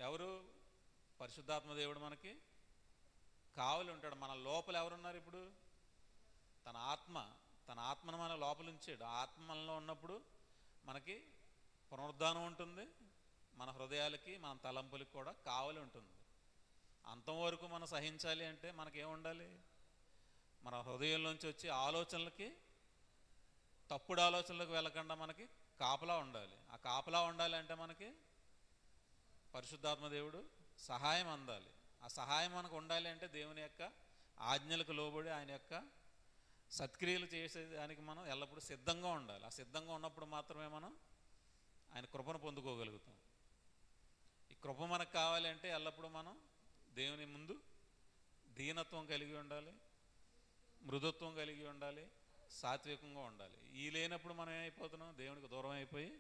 ఎవరు? పరిశుద్ధాత్మ దేవుడు మనకి కావలి ఉంటాడు. మన లోపల ఎవరున్నారు ఇప్పుడు? తన ఆత్మ, తన ఆత్మను మన లోపల ఉంచాడు. ఆత్మ మనలో ఉన్నప్పుడు మనకి పునరుద్ధానం ఉంటుంది, మన హృదయాలకి మన తలంపులకి కూడా కావలి ఉంటుంది. అంతం వరకు మనం సహించాలి అంటే మనకేముండాలి? మన హృదయంలోంచి వచ్చే ఆలోచనలకి, తప్పుడు ఆలోచనలకు వెళ్ళకుండా మనకి కాపలా ఉండాలి. ఆ కాపలా ఉండాలి అంటే మనకి పరిశుద్ధాత్మ దేవుడు సహాయం అందాలి. ఆ సహాయం మనకు ఉండాలి అంటే దేవుని యొక్క ఆజ్ఞలకు లోబడి ఆయన యొక్క సత్క్రియలు చేసేదానికి మనం ఎల్లప్పుడూ సిద్ధంగా ఉండాలి. ఆ సిద్ధంగా ఉన్నప్పుడు మాత్రమే మనం ఆయన కృపను పొందుకోగలుగుతాం. ఈ కృప మనకు కావాలి అంటే ఎల్లప్పుడూ మనం దేవుని ముందు దీనత్వం కలిగి ఉండాలి, మృదుత్వం కలిగి ఉండాలి, సాత్వికంగా ఉండాలి. ఈ లేనప్పుడు మనం ఏమైపోతున్నాం? దేవునికి దూరం అయిపోయి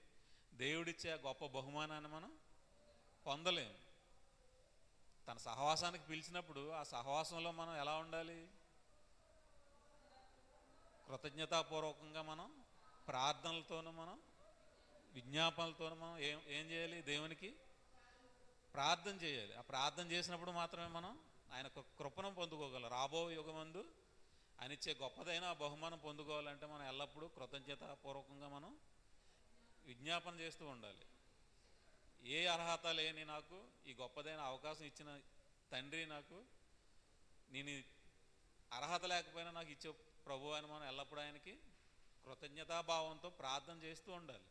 దేవుడిచ్చే గొప్ప బహుమానాన్ని మనం పొందలేము. తన సహవాసానికి పిలిచినప్పుడు ఆ సహవాసంలో మనం ఎలా ఉండాలి? కృతజ్ఞతాపూర్వకంగా మనం ప్రార్థనలతోనూ మనం విజ్ఞాపనలతోనూ మనం ఏం చేయాలి? దేవునికి ప్రార్థన చేయాలి. ఆ ప్రార్థన చేసినప్పుడు మాత్రమే మనం ఆయన కృపను పొందుకోగలం. రాబో యుగమందు ఆయన ఇచ్చే గొప్పదైన ఆ బహుమానం పొందుకోవాలంటే మనం ఎల్లప్పుడూ కృతజ్ఞతాపూర్వకంగా మనం విజ్ఞాపన చేస్తూ ఉండాలి. ఏ అర్హత లేని నాకు ఈ గొప్పదైన అవకాశం ఇచ్చిన తండ్రి, నాకు నేను అర్హత లేకపోయినా నాకు ఇచ్చే ప్రభు అని మనం ఎల్లప్పుడూ ఆయనకి కృతజ్ఞతాభావంతో ప్రార్థన చేస్తూ ఉండాలి.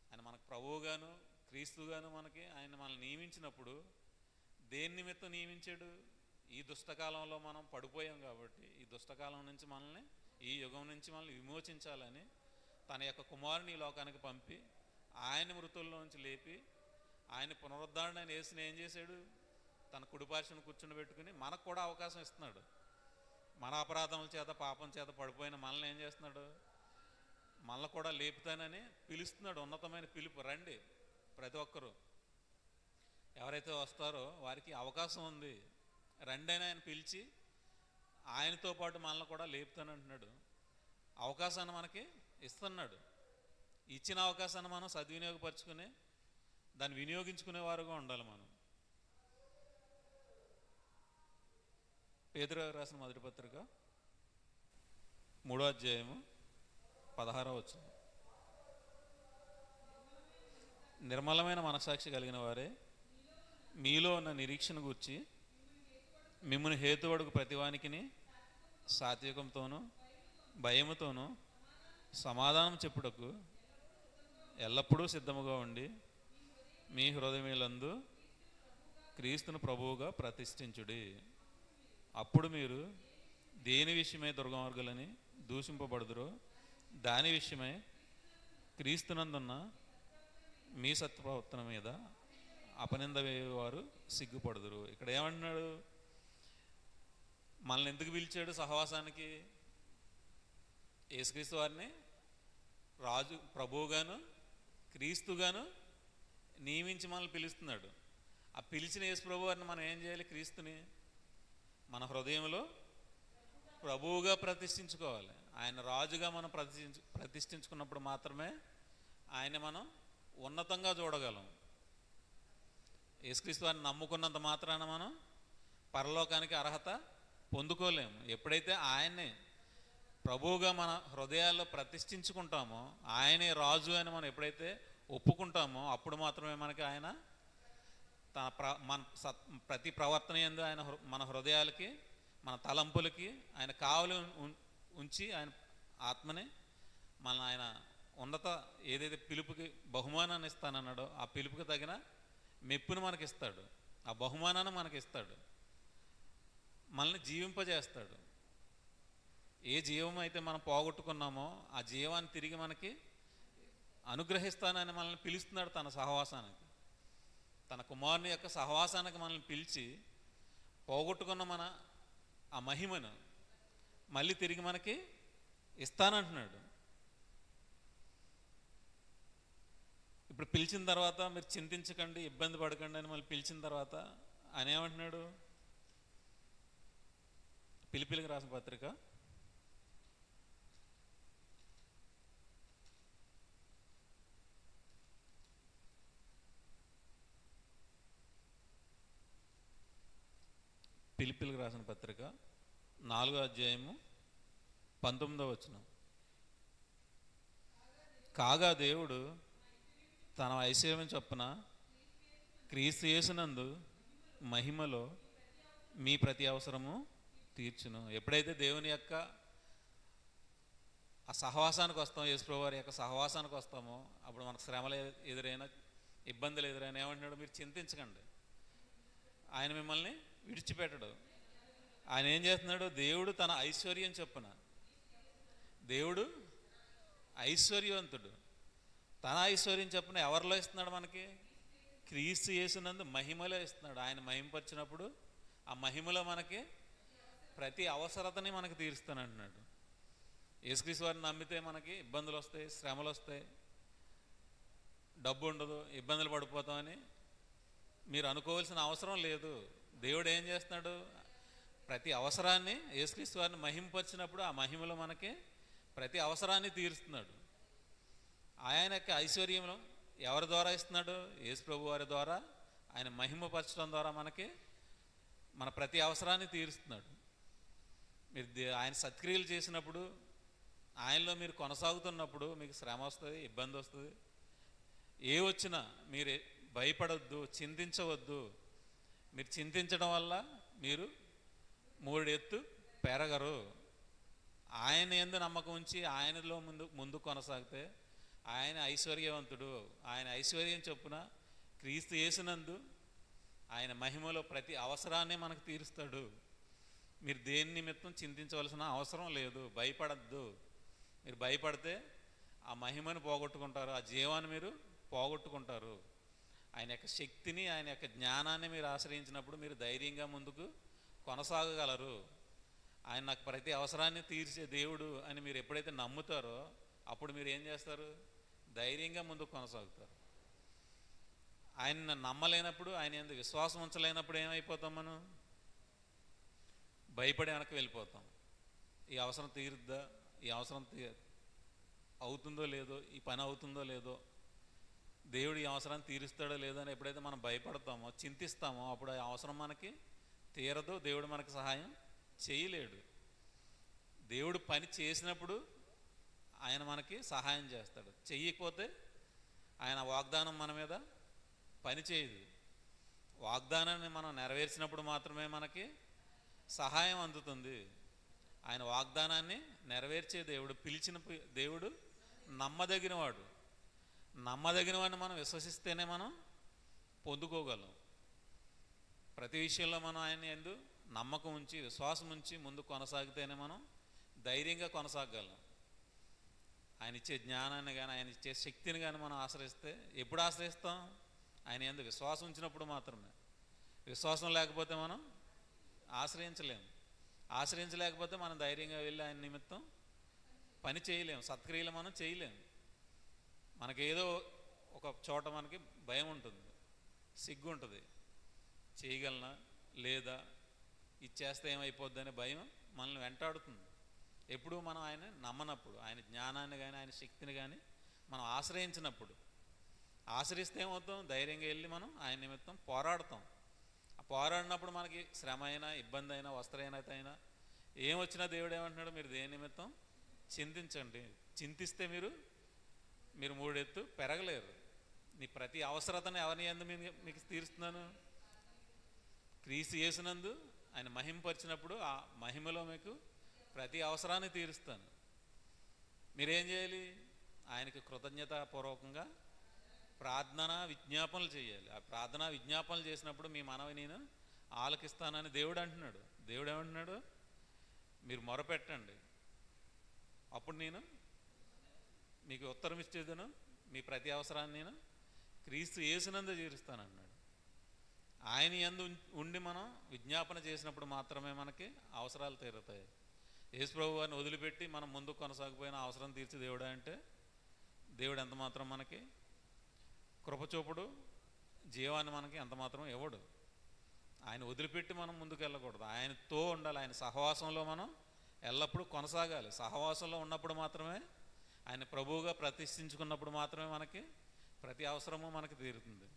ఆయన మనకు ప్రభువుగాను క్రీస్తుగాను ఆయన మనల్ని నియమించినప్పుడు దేని నిమిత్తం నియమించాడు? ఈ దుష్టకాలంలో మనం పడిపోయాం కాబట్టి ఈ దుష్టకాలం నుంచి మనల్ని, ఈ యుగం నుంచి మనల్ని విమోచించాలని తన యొక్క కుమారుని ఈ లోకానికి పంపి ఆయన మృతుల్లో నుంచి లేపి ఆయన పునరుద్ధరణ ఆయన యేసుని ఏం చేశాడు? తన కుడిపార్శ్వను కూర్చుండబెట్టుకుని మనకు కూడా అవకాశం ఇస్తున్నాడు. మన అపరాధముల చేత పాపం చేత పడిపోయిన మనల్ని ఏం చేస్తున్నాడు? మనల్ని కూడా లేపుతానని పిలుస్తున్నాడు. ఉన్నతమైన పిలుపు. రండి ప్రతి ఒక్కరూ, ఎవరైతే వస్తారో వారికి అవకాశం ఉంది, రండి అని ఆయన పిలిచి ఆయనతో పాటు మనల్ని కూడా లేపుతానంటున్నాడు. అవకాశాన్ని మనకి ఇస్తున్నాడు. ఇచ్చిన అవకాశాన్ని మనం సద్వినియోగపరుచుకుని దాన్ని వినియోగించుకునే వారుగా ఉండాలి. మనం పేతురు రాసిన మొదటి పత్రిక 3వ అధ్యాయము 16వ వచనం. నిర్మలమైన మనసాక్షి కలిగిన వారే మీలో ఉన్న నిరీక్షణ గూర్చి మిమ్మల్ని హేతువడుగు ప్రతివానికిని సాత్వికంతోనూ భయముతోనూ సమాధానం చెప్పుటకు ఎల్లప్పుడూ సిద్ధముగా ఉండి మీ హృదయములందు క్రీస్తును ప్రభువుగా ప్రతిష్ఠించుడి. అప్పుడు మీరు దేని విషయమై దుర్గమార్గులని దూషింపబడుదురో దాని విషయమై క్రీస్తునందున్న మీ సత్ప్రవర్తన మీద అపనింద వేయవారు సిగ్గుపడుదురు. ఇక్కడ ఏమంటున్నాడు? మనల్ని ఎందుకు పిలిచాడు సహవాసానికి? యేసుక్రీస్తు వారిని రాజు, ప్రభువుగాను క్రీస్తుగాను నియమించి మనల్ని పిలుస్తున్నాడు. ఆ పిలిచిన యేసు ప్రభు వారిని మనం ఏం చేయాలి? క్రీస్తుని మన హృదయంలో ప్రభువుగా ప్రతిష్ఠించుకోవాలి. ఆయన రాజుగా మనం ప్రతిష్ఠించుకున్నప్పుడు మాత్రమే ఆయన మనం ఉన్నతంగా చూడగలం. యేసుక్రీస్తు వారిని నమ్ముకున్నంత మాత్రాన మనం పరలోకానికి అర్హత పొందుకోలేము. ఎప్పుడైతే ఆయన్ని ప్రభువుగా మన హృదయాల్లో ప్రతిష్ఠించుకుంటామో, ఆయనే రాజు అని మనం ఎప్పుడైతే ఒప్పుకుంటామో అప్పుడు మాత్రమే మనకి ఆయన మన ప్రతి ప్రవర్తన యందు ఆయన మన హృదయాలకి, మన తలంపులకి ఆయన కావలి ఉంచి ఆయన ఆత్మని ఆయన ఉన్నత ఏదైతే పిలుపుకి బహుమానాన్ని ఇస్తానన్నాడో ఆ పిలుపుకి తగిన మెప్పును మనకిస్తాడు. ఆ బహుమానాన్ని మనకిస్తాడు. మనల్ని జీవింపజేస్తాడు. ఏ జీవం అయితే మనం పోగొట్టుకున్నామో ఆ జీవాన్ని తిరిగి మనకి అనుగ్రహిస్తానని మనల్ని పిలుస్తున్నాడు తన సహవాసానికి. తన కుమారుని యొక్క సహవాసానికి మనల్ని పిలిచి పోగొట్టుకున్న మన ఆ మహిమను మళ్ళీ తిరిగి మనకి ఇస్తానంటున్నాడు. ఇప్పుడు పిలిచిన తర్వాత మీరు చింతించకండి, ఇబ్బంది పడకండి అని మళ్ళీ పిలిచిన తర్వాత ఆయన ఏమంటున్నాడు? పిలిపిలికి రాసిన పత్రిక 4వ అధ్యాయము 19వ వచనం. కాగా దేవుడు తన ఐశ్వర్యం చొప్పున క్రీస్తు యేసునందు మహిమలో మీ ప్రతి అవసరము తీర్చును. ఎప్పుడైతే దేవుని యొక్క ఆ సహవాసానికి వస్తామో, యేసుప్రభువు వారి యొక్క సహవాసానికి వస్తామో, అప్పుడు మనకు శ్రమలు ఎదురైనా, ఇబ్బందులు ఎదురైనా ఏమంటున్నాడు? మీరు చింతించకండి, ఆయన మిమ్మల్ని విడిచిపెట్టడు. ఆయన ఏం చేస్తున్నాడు? దేవుడు తన ఐశ్వర్యం చొప్పున, దేవుడు ఐశ్వర్యవంతుడు, తన ఐశ్వర్యం చొప్పున ఎవరిలో ఇస్తున్నాడు? మనకి క్రీస్తు యేసునందు మహిమలో ఇస్తున్నాడు. ఆయన మహిమపరిచినప్పుడు ఆ మహిమలో మనకి ప్రతి అవసరతని మనకు తీరుస్తానంటున్నాడు. యేసుక్రీస్తు వారిని నమ్మితే మనకి ఇబ్బందులు వస్తాయి, శ్రమలు వస్తాయి, డబ్బు ఉండదు, ఇబ్బందులు పడిపోతామని మీరు అనుకోవాల్సిన అవసరం లేదు. దేవుడు ఏం చేస్తున్నాడు? ప్రతి అవసరాన్ని, యేసుక్రీస్తు వారిని మహిమపరిచినప్పుడు ఆ మహిమలో మనకి ప్రతి అవసరాన్ని తీరుస్తున్నాడు. ఆయన యొక్క ఐశ్వర్యంలో ఎవరి ద్వారా ఇస్తున్నాడు? యేసు ప్రభు వారి ద్వారా, ఆయన మహిమపరచడం ద్వారా మనకి మన ప్రతి అవసరాన్ని తీరుస్తున్నాడు. మీరు ఆయన సత్క్రియలు చేసినప్పుడు, ఆయనలో మీరు కొనసాగుతున్నప్పుడు మీకు శ్రమ వస్తుంది, ఇబ్బంది వస్తుంది. ఏ వచ్చినా మీరు భయపడొద్దు, చింతించవద్దు. మీరు చింతించడం వల్ల మీరు 3 ఎత్తు పెరగరు. ఆయన యందు నమ్మకం ఉంచి ఆయనలో ముందు కొనసాగితే ఆయన ఐశ్వర్యవంతుడు. ఆయన ఐశ్వర్యం చొప్పున క్రీస్తు యేసునందు ఆయన మహిమలో ప్రతి అవసరాన్ని మనకు తీరుస్తాడు. మీరు దేని నిమిత్తం చింతించవలసిన అవసరం లేదు, భయపడద్దు. మీరు భయపడితే ఆ మహిమను పోగొట్టుకుంటారు, ఆ జీవాన్ని మీరు పోగొట్టుకుంటారు. ఆయన యొక్క శక్తిని, ఆయన యొక్క జ్ఞానాన్ని మీరు ఆశ్రయించినప్పుడు మీరు ధైర్యంగా ముందుకు కొనసాగగలరు. ఆయన నాకు ప్రతి అవసరాన్ని తీర్చే దేవుడు అని మీరు ఎప్పుడైతే నమ్ముతారో అప్పుడు మీరు ఏం చేస్తారు? ధైర్యంగా ముందుకు కొనసాగుతారు. ఆయన నమ్మలేనప్పుడు, ఆయన యందు విశ్వాసం ఉంచలేనప్పుడు ఏమైపోతాం? మనం భయపడి వెనక్కి వెళ్ళిపోతాం. ఈ అవసరం తీరుద్దా, ఈ అవసరం అవుతుందో లేదో, ఈ పని అవుతుందో లేదో, దేవుడు ఈ అవసరాన్ని తీరుస్తాడో లేదో అని ఎప్పుడైతే మనం భయపడతామో, చింతిస్తామో, అప్పుడు ఆ అవసరం మనకి తీరదు, దేవుడు మనకి సహాయం చేయలేడు. దేవుడు పని చేసినప్పుడు ఆయన మనకి సహాయం చేస్తాడు, చెయ్యకపోతే ఆయన వాగ్దానం మన మీద పని చేయదు. వాగ్దానాన్ని మనం నెరవేర్చినప్పుడు మాత్రమే మనకి సహాయం అందుతుంది. ఆయన వాగ్దానాన్ని నెరవేర్చే దేవుడు, పిలిచిన దేవుడు నమ్మదగినవాడు. నమ్మదగినవాడిని మనం విశ్వసిస్తేనే మనం పొందుకోగలం. ప్రతి విషయంలో మనం ఆయన యందు నమ్మకం ఉంచి, విశ్వాసం ఉంచి ముందు కొనసాగితేనే మనం ధైర్యంగా కొనసాగలం. ఆయన ఇచ్చే జ్ఞానాన్ని కానీ, ఆయన ఇచ్చే శక్తిని కానీ మనం ఆశ్రయిస్తే, ఎప్పుడు ఆశ్రయిస్తాం? ఆయన యందు విశ్వాసం ఉంచినప్పుడు మాత్రమే. విశ్వాసం లేకపోతే మనం ఆశ్రయించలేము. ఆశ్రయించలేకపోతే మనం ధైర్యంగా వెళ్ళి ఆయన నిమిత్తం పని చేయలేము, సత్క్రియలు మనం చేయలేము. మనకేదో ఒక చోట మనకి భయం ఉంటుంది, సిగ్గు ఉంటుంది. చేయగలనా లేదా, ఇది చేస్తే ఏమైపోద్ది అనే భయం మనల్ని వెంటాడుతుంది. ఎప్పుడు మనం ఆయన నమ్మనప్పుడు, ఆయన జ్ఞానాన్ని కానీ, ఆయన శక్తిని కానీ మనం ఆశ్రయించినప్పుడు. ఆశ్రయిస్తే ఏమవుతాం? ధైర్యంగా వెళ్ళి మనం ఆయన నిమిత్తం పోరాడతాం. ఆ పోరాడినప్పుడు మనకి శ్రమ అయినా, ఇబ్బంది అయినా, వస్త్రహీనత అయినా, ఏమొచ్చినా దేవుడు ఏమంటున్నాడు? మీరు దేని నిమిత్తం చింతించండి. చింతిస్తే మీరు 3 ఎత్తు పెరగలేరు. నీ ప్రతి అవసరతను ఎవరిని యందు మీకు తీరుస్తున్నాను? క్రీస్తు యేసునందు ఆయన మహిమపరిచినప్పుడు ఆ మహిమలో మీకు ప్రతి అవసరాన్ని తీరుస్తాను. మీరేం చేయాలి? ఆయనకు కృతజ్ఞతాపూర్వకంగా ప్రార్థన విజ్ఞాపనలు చేయాలి. ఆ ప్రార్థన విజ్ఞాపనలు చేసినప్పుడు మీ మనవి నేను ఆలకిస్తానని దేవుడు అంటున్నాడు. దేవుడు ఏమంటున్నాడు? మీరు మొరపెట్టండి, అప్పుడు నేను మీకు ఉత్తరం ఇచ్చేదను, మీ ప్రతి అవసరాన్ని నేను క్రీస్తు యేసునందు తీరుస్తానన్నాడు. ఆయన యందు ఉండి మనం విజ్ఞాపన చేసినప్పుడు మాత్రమే మనకి అవసరాలు తీరుతాయి. యేసు ప్రభు వారిని వదిలిపెట్టి మనం ముందుకు కొనసాగిపోయిన అవసరం తీర్చి దేవుడా అంటే, దేవుడు ఎంత మాత్రం మనకి కృపచూపుడు, జీవాన్ని మనకి ఎంత మాత్రం ఇవ్వడు. ఆయన వదిలిపెట్టి మనం ముందుకు వెళ్ళకూడదు, ఆయనతో ఉండాలి. ఆయన సహవాసంలో మనం ఎల్లప్పుడూ కొనసాగాలి. సహవాసంలో ఉన్నప్పుడు మాత్రమే, ఆయన ప్రభువుగా ప్రతిష్ఠించుకున్నప్పుడు మాత్రమే మనకి ప్రతి అవసరము మనకి తీరుతుంది.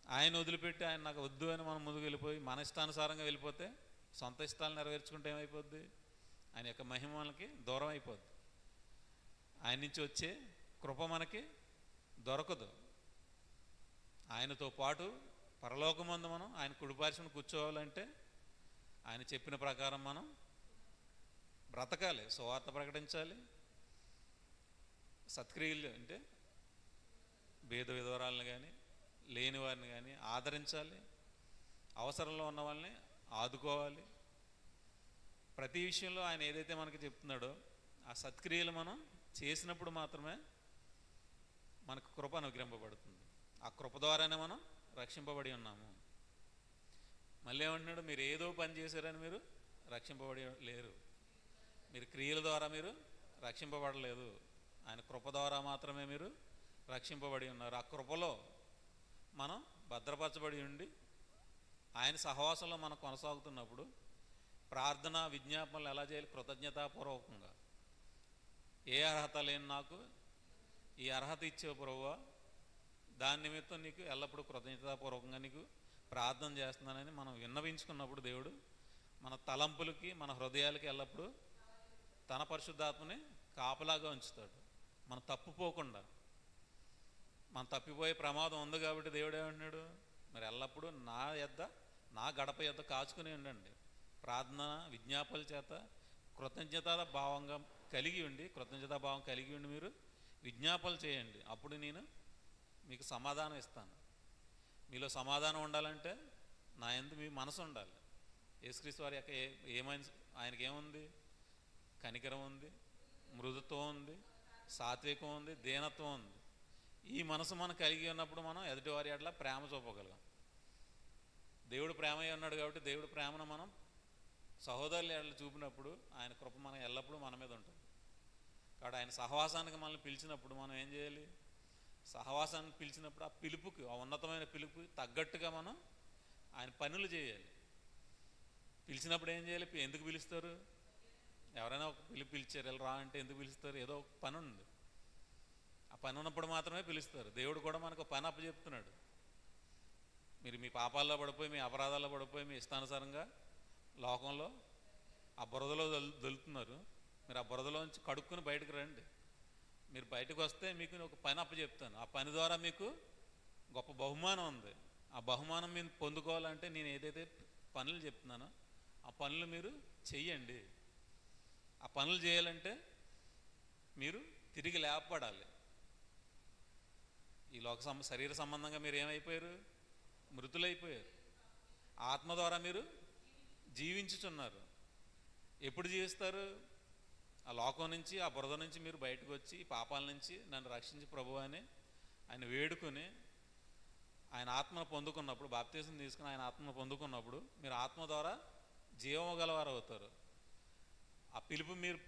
ఆయన వదిలిపెట్టి ఆయన నాకు వద్దు అని మనం ముందుకు వెళ్ళిపోయి మన ఇష్టానుసారంగా వెళ్ళిపోతే, సొంత ఇష్టాలు నెరవేర్చుకుంటే ఏమైపోద్ది? ఆయన యొక్క మహిమ మనకి దూరం అయిపోద్ది. ఆయన నుంచి వచ్చే కృప మనకి దొరకదు. ఆయనతో పాటు పరలోకమందు మనం ఆయన కుడిపార్శ్వన కూర్చోవాలంటే ఆయన చెప్పిన ప్రకారం మనం బ్రతకాలి, సువార్త ప్రకటించాలి, సత్క్రియలు అంటే భేద విధవరాలను కానీ లేని వారిని కానీ ఆదరించాలి, అవసరంలో ఉన్న వాళ్ళని ఆదుకోవాలి. ప్రతి విషయంలో ఆయన ఏదైతే మనకి చెప్తున్నాడో ఆ సత్క్రియలు మనం చేసినప్పుడు మాత్రమే మనకు కృప అనుగ్రహింపబడుతుంది. ఆ కృప ద్వారానే మనం రక్షింపబడి ఉన్నాము. మళ్ళీ ఏమంటున్నాడు, మీరు ఏదో పని చేశారని మీరు రక్షింపబడి లేరు, మీరు క్రియల ద్వారా మీరు రక్షింపబడలేదు, ఆయన కృప ద్వారా మాత్రమే మీరు రక్షింపబడి ఉన్నారు. ఆ కృపలో మనం భద్రపరచబడి ఉండి ఆయన సహవాసంలో మనం కొనసాగుతున్నప్పుడు ప్రార్థన విజ్ఞాపనలు ఎలా చేయాలి? కృతజ్ఞతాపూర్వకంగా. ఏ అర్హత లేని నాకు ఈ అర్హత ఇచ్చేవు ప్రభువా, దాని నిమిత్తం నీకు ఎల్లప్పుడూ కృతజ్ఞతాపూర్వకంగా నీకు ప్రార్థన చేస్తున్నానని మనం విన్నవించుకున్నప్పుడు దేవుడు మన తలంపులకి మన హృదయాలకి ఎల్లప్పుడూ తన పరిశుద్ధాత్మని కాపలాగా ఉంచుతాడు. మనం తప్పుపోకుండా. మనం తప్పిపోయే ప్రమాదం ఉంది కాబట్టి దేవుడు ఏమంటున్నాడు, మరి ఎల్లప్పుడూ నా గడప యొద్ద కాచుకుని ఉండండి. ప్రార్థన విజ్ఞాపనల చేత కృతజ్ఞతాభావం కలిగి ఉండి మీరు విజ్ఞాపనలు చేయండి. అప్పుడు నేను మీకు సమాధానం ఇస్తాను. మీలో సమాధానం ఉండాలంటే నా యందు మీ మనసు ఉండాలి. యేసుక్రీస్తు వారి యొక్క ఆయనకి ఏముంది? కనికరం ఉంది, మృదుత్వం ఉంది, సాత్వికం ఉంది, దీనత్వం ఉంది. ఈ మనసు మనం కలిగి ఉన్నప్పుడు మనం ఎదుటివారి అట్లా ప్రేమ చూపగలం. దేవుడు ప్రేమ ఉన్నాడు కాబట్టి దేవుడు ప్రేమను మనం సహోదరులు ఎట్లా చూపినప్పుడు ఆయన కృప మనం ఎల్లప్పుడూ మన మీద ఉంటుంది. కాబట్టి ఆయన సహవాసానికి మనల్ని పిలిచినప్పుడు మనం ఏం చేయాలి? సహవాసానికి పిలిచినప్పుడు ఆ పిలుపుకి, ఆ ఉన్నతమైన పిలుపుకి తగ్గట్టుగా మనం ఆయన పనులు చేయాలి. పిలిచినప్పుడు ఏం చేయాలి? ఎందుకు పిలుస్తారు? ఎవరైనా ఒక పిలిచారు, ఇలా రా అంటే ఎందుకు పిలుస్తారు? ఏదో ఒక పని ఉంది. ఆ పని ఉన్నప్పుడు మాత్రమే పిలుస్తారు. దేవుడు కూడా మనకు ఒక పని అప్పచెప్తున్నాడు. మీరు మీ పాపాల్లో పడిపోయి, మీ అపరాధాల్లో పడిపోయి, మీ ఇష్టానుసారంగా లోకంలో ఆ బురదలో దొలుతున్నారు. మీరు ఆ బురదలోంచి కడుక్కుని బయటకు రండి. మీరు బయటకు వస్తే మీకు ఒక పని అప్పచెప్తాను. ఆ పని ద్వారా మీకు గొప్ప బహుమానం ఉంది. ఆ బహుమానం మీరు పొందుకోవాలంటే నేను ఏదైతే పనులు చెప్తున్నానో ఆ పనులు మీరు చెయ్యండి. ఆ పనులు చేయాలంటే మీరు తిరిగి లేపబడాలి. ఈ శరీర సంబంధంగా మీరు ఏమైపోయారు? మృతులైపోయారు. ఆత్మ ద్వారా మీరు జీవించుచున్నారు. ఎప్పుడు జీవిస్తారు? ఆ లోకం నుంచి, ఆ బురద నుంచి మీరు బయటకు వచ్చి, ఈ పాపాల నుంచి నన్ను రక్షించి ప్రభువా అని ఆయన వేడుకొని ఆయన ఆత్మను పొందుకున్నప్పుడు, బాప్తిసం తీసుకుని ఆయన ఆత్మను పొందుకున్నప్పుడు మీరు ఆత్మ ద్వారా జీవము గలవారు అవుతారు. ఆ పిలుపు మీరు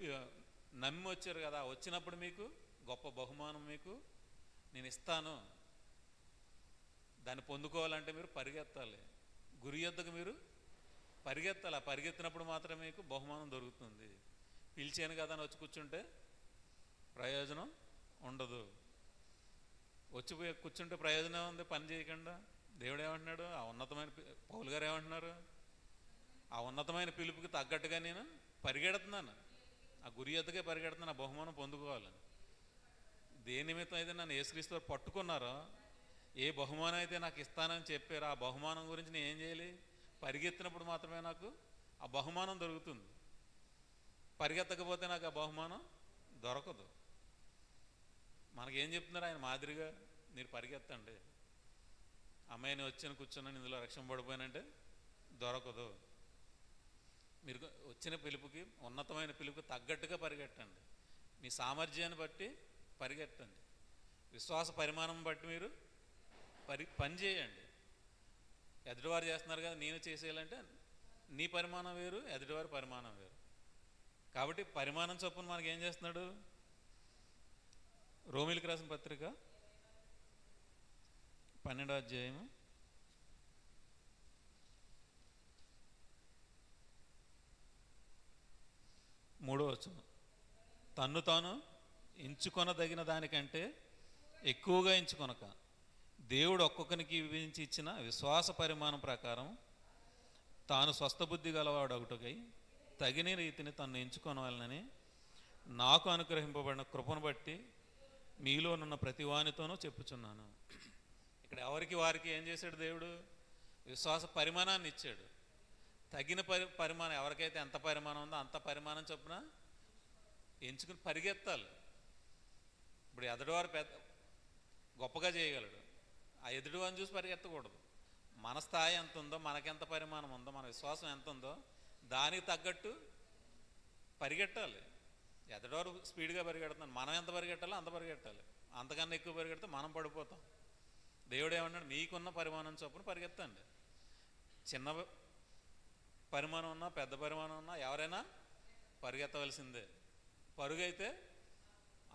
నమ్మి వచ్చారు కదా, వచ్చినప్పుడు మీకు గొప్ప బహుమానం మీకు నేను ఇస్తాను. దాన్ని పొందుకోవాలంటే మీరు పరిగెత్తాలి. గురి యొద్దకు మీరు పరిగెత్తాలి. ఆ పరిగెత్తినప్పుడు మాత్రమే మీకు బహుమానం దొరుకుతుంది. పిలిచాను కదా అని వచ్చి కూర్చుంటే ప్రయోజనం ఉండదు. వచ్చిపోయి కూర్చుంటే ప్రయోజనం ఉంది పని చేయకుండా. దేవుడు ఏమంటున్నాడు? ఆ ఉన్నతమైన పౌలు గారు ఏమంటున్నారు? ఆ ఉన్నతమైన పిలుపుకి తగ్గట్టుగా నేను పరిగెడుతున్నాను, ఆ గురి యొద్దకే పరిగెడుతున్నాను, ఆ బహుమానం పొందుకోవాలని. దేని నిమిత్తం అయితే నన్ను యేసుక్రీస్తు వారు పట్టుకున్నారో, ఏ బహుమానం అయితే నాకు ఇస్తానని చెప్పారో ఆ బహుమానం గురించి నేను ఏం చేయాలి? పరిగెత్తినప్పుడు మాత్రమే నాకు ఆ బహుమానం దొరుకుతుంది. పరిగెత్తకపోతే నాకు ఆ బహుమానం దొరకదు. మనకేం చెప్తున్నారు ఆయన మాదిరిగా? మీరు పరిగెత్తండి. అమ్మాయిని వచ్చాను కూర్చున్నాను ఇందులో రక్షణ పడిపోయానంటే దొరకదు. మీరు వచ్చిన పిలుపుకి, ఉన్నతమైన పిలుపుకి తగ్గట్టుగా పరిగెట్టండి. మీ సామర్థ్యాన్ని బట్టి పరిగెట్టండి. విశ్వాస పరిమాణం బట్టి మీరు పని చేయండి. ఎదుటివారు చేస్తున్నారు కదా నేను చేసేయాలంటే నీ పరిమాణం వేరు, ఎదుటివారి పరిమాణం వేరు. కాబట్టి పరిమాణం చొప్పున మనకి ఏం చేస్తున్నాడు? రోమీయులకు రాసిన పత్రిక 12వ అధ్యాయము 3వ వచనం. తన్ను తాను ఎంచుకొనదగిన దానికంటే ఎక్కువగా ఎంచుకొనక దేవుడు ఒక్కొక్కరికి విభజించి ఇచ్చిన విశ్వాస పరిమాణం ప్రకారం తాను స్వస్థబుద్ధి గలవాడు ఒకటికై తగిన రీతిని తను ఎంచుకోవాలని నాకు అనుగ్రహింపబడిన కృపను బట్టి మీలోనున్న ప్రతి వానితోనూ చెప్పుచున్నాను. ఇక్కడ ఎవరికి వారికి ఏం చేశాడు దేవుడు? విశ్వాస పరిమాణాన్ని ఇచ్చాడు. తగిన పరిమాణం, ఎవరికైతే ఎంత పరిమాణం ఉందో అంత పరిమాణం చొప్పున ఎంచుకుని పరిగెత్తాలి. ఇప్పుడు ఎదుటివారు గొప్పగా చేయగలడు, ఆ ఎదుటివారిని చూసి పరిగెత్తకూడదు. మన స్థాయి ఎంత ఉందో, మనకెంత పరిమాణం ఉందో, మన విశ్వాసం ఎంత ఉందో దానికి తగ్గట్టు పరిగెట్టాలి. ఎదుటివారు స్పీడ్గా పరిగెడుతున్నాను, మనం ఎంత పరిగెట్టాలో అంత పరిగెట్టాలి. అంతకన్నా ఎక్కువ పరిగెడితే మనం పడిపోతాం. దేవుడు ఏమన్నాడు? మీకున్న పరిమాణం చొప్పున పరిగెత్తండి. చిన్న పరిమాణం ఉన్నా పెద్ద పరిమాణం ఉన్నా ఎవరైనా పరిగెత్తవలసిందే. పరుగైతే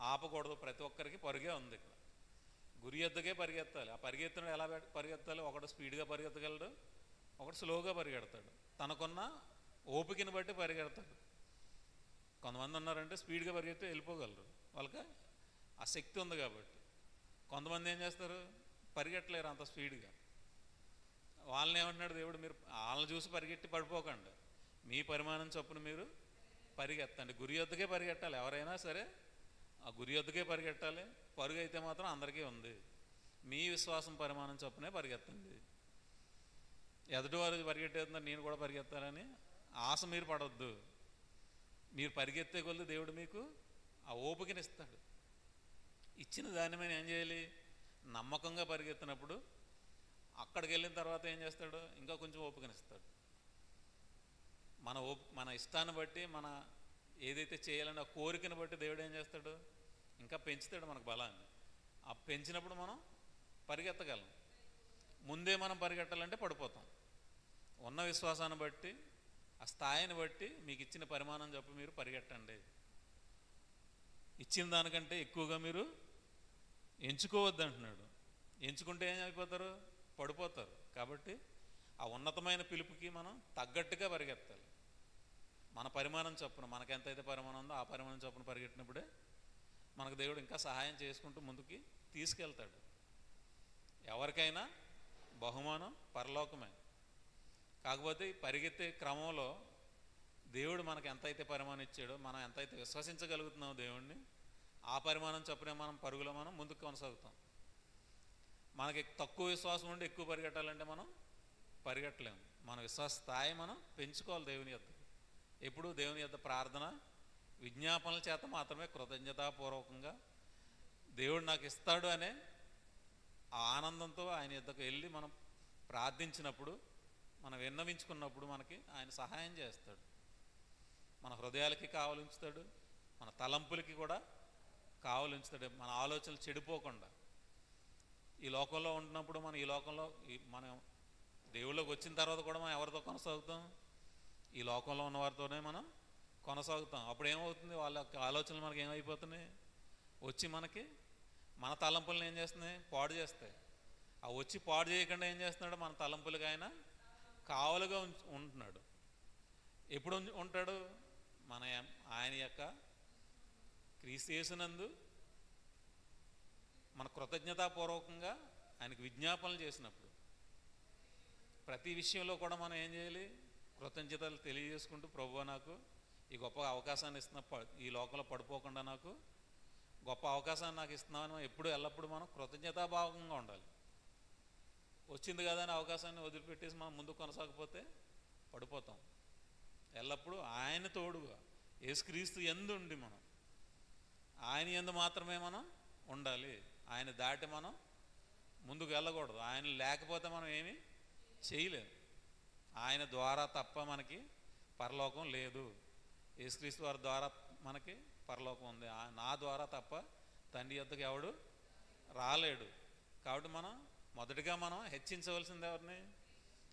ఆపకూడదు. ప్రతి ఒక్కరికి పరుగే ఉంది. ఇక్కడ గురి ఎద్దుకే పరిగెత్తాలి. ఆ పరిగెత్తడం ఎలా పరిగెత్తాలి? ఒకడు స్పీడ్గా పరిగెత్తగలడు, ఒకడు స్లోగా పరిగెడతాడు. తనకున్న ఓపికని బట్టి పరిగెడతాడు. కొంతమంది ఉన్నారంటే స్పీడ్గా పరిగెత్తే వెళ్ళిపోగలరు, వాళ్ళకి ఆ శక్తి ఉంది కాబట్టి. కొంతమంది ఏం చేస్తారు? పరిగెట్టలేరు అంత స్పీడ్గా. వాళ్ళని ఏమంటున్నాడు దేవుడు? మీరు వాళ్ళని చూసి పరిగెట్టి పడిపోకండి, మీ పరిమాణం చొప్పున మీరు పరిగెత్తండి. గురి యొద్దకే పరిగెట్టాలి. ఎవరైనా సరే ఆ గురి యొద్దకే పరిగెట్టాలి. పరుగు అయితే మాత్రం అందరికీ ఉంది. మీ విశ్వాసం పరిమాణం చొప్పునే పరిగెత్తండి. ఎదుటివారు పరిగెట్టేస్తున్నారు, నేను కూడా పరిగెత్తాలని ఆశ మీరు పడవద్దు. మీరు పరిగెత్తే కొద్ది దేవుడు మీకు ఆ ఓపికనిస్తాడు. ఇచ్చిన దాని మీద ఏం చేయాలి? నమ్మకంగా పరిగెత్తినప్పుడు అక్కడికి వెళ్ళిన తర్వాత ఏం చేస్తాడు? ఇంకా కొంచెం ఓపికనిస్తాడు. మన ఇష్టాన్ని బట్టి, మన ఏదైతే చేయాలన్న కోరికను బట్టి దేవుడు ఏం చేస్తాడు? ఇంకా పెంచుతాడు మనకు బలాన్ని. ఆ పెంచినప్పుడు మనం పరిగెత్తగలం. ముందే మనం పరిగెట్టాలంటే పడిపోతాం. ఉన్న విశ్వాసాన్ని బట్టి, ఆ స్థాయిని బట్టి మీకు ఇచ్చిన పరిమాణం చెప్పి మీరు పరిగెట్టండి. ఇచ్చిన దానికంటే ఎక్కువగా మీరు ఎంచుకోవద్దు అంటున్నాడు. ఎంచుకుంటే ఏం అయిపోతారు? పడిపోతారు. కాబట్టి ఆ ఉన్నతమైన పిలుపుకి మనం తగ్గట్టుగా పరిగెత్తాలి. మన పరిమాణం చొప్పున, మనకెంతైతే పరిమాణం ఉందో ఆ పరిమాణం చొప్పున పరిగెట్టినప్పుడే మనకు దేవుడు ఇంకా సహాయం చేసుకుంటూ ముందుకి తీసుకెళ్తాడు. ఎవరికైనా బహుమానం పరలోకమే. కాకపోతే ఈ పరిగెత్తే క్రమంలో దేవుడు మనకు ఎంతైతే పరిమాణం ఇచ్చాడో, మనం ఎంతైతే విశ్వసించగలుగుతున్నామో దేవుడిని, ఆ పరిమాణం చొప్పునే మనం పరుగులో మనం ముందుకు కొనసాగుతాం. మనకి తక్కువ విశ్వాసం ఉండి ఎక్కువ పరిగెట్టాలంటే మనం పరిగెట్టలేము. మన విశ్వాస స్థాయి మనం పెంచుకోవాలి. దేవుని యొద్ద ఎప్పుడు దేవుని యొద్ద ప్రార్థన విజ్ఞాపనల చేత మాత్రమే కృతజ్ఞతాపూర్వకంగా దేవుడు నాకు ఇస్తాడు అనే ఆ ఆనందంతో ఆయన యొద్దకు వెళ్ళి మనం ప్రార్థించినప్పుడు, మనం విన్నవించుకున్నప్పుడు మనకి ఆయన సహాయం చేస్తాడు. మన హృదయాలకి కావలించుతాడు, మన తలంపులకి కూడా కావలించుతాడు. మన ఆలోచనలు చెడిపోకుండా ఈ లోకంలో ఉంటున్నప్పుడు, మనం ఈ లోకంలో మనం దేవుళ్ళకి వచ్చిన తర్వాత కూడా మనం ఎవరితో కొనసాగుతాం? ఈ లోకంలో ఉన్న వారితోనే మనం కొనసాగుతాం. అప్పుడు ఏమవుతుంది? వాళ్ళ యొక్క ఆలోచనలు మనకి ఏమైపోతున్నాయి? వచ్చి మనకి మన తలంపులను ఏం చేస్తున్నాయి? పాడు చేస్తాయి. ఆ వచ్చి పాడు చేయకుండా ఏం చేస్తున్నాడు? మన తలంపులకి ఆయన కావలుగా ఉంటున్నాడు. ఎప్పుడు ఉంటాడు? ఆయన యొక్క క్రీస్తు యేసునందు మన కృతజ్ఞతాపూర్వకంగా ఆయనకు విజ్ఞాపనలు చేసినప్పుడు, ప్రతి విషయంలో కూడా మనం ఏం చేయాలి? కృతజ్ఞతలు తెలియజేసుకుంటూ, ప్రభువా నాకు ఈ గొప్ప అవకాశాన్ని ఇస్తున్నా, ఈ లోకంలో పడిపోకుండా నాకు గొప్ప అవకాశాన్ని నాకు ఇస్తున్నామని ఎప్పుడు ఎల్లప్పుడూ మనం కృతజ్ఞతాభావంగా ఉండాలి. వచ్చింది కదా అని అవకాశాన్ని వదిలిపెట్టేసి మనం ముందుకు కొనసాగిపోతే పడిపోతాం. ఎల్లప్పుడూ ఆయన తోడుగా యేసుక్రీస్తు యందు ఉండి మనం ఆయన యందు మాత్రమే మనం ఉండాలి. ఆయన దాటి మనం ముందుకు వెళ్ళకూడదు. ఆయన లేకపోతే మనం ఏమీ చేయలేము. ఆయన ద్వారా తప్ప మనకి పరలోకం లేదు. యేసుక్రీస్తు వారి ద్వారా మనకి పరలోకం ఉంది. నా ద్వారా తప్ప తండ్రి యొద్దకు ఎవడు రాలేడు. కాబట్టి మనం మొదటిగా మనం హెచ్చించవలసింది ఎవరిని?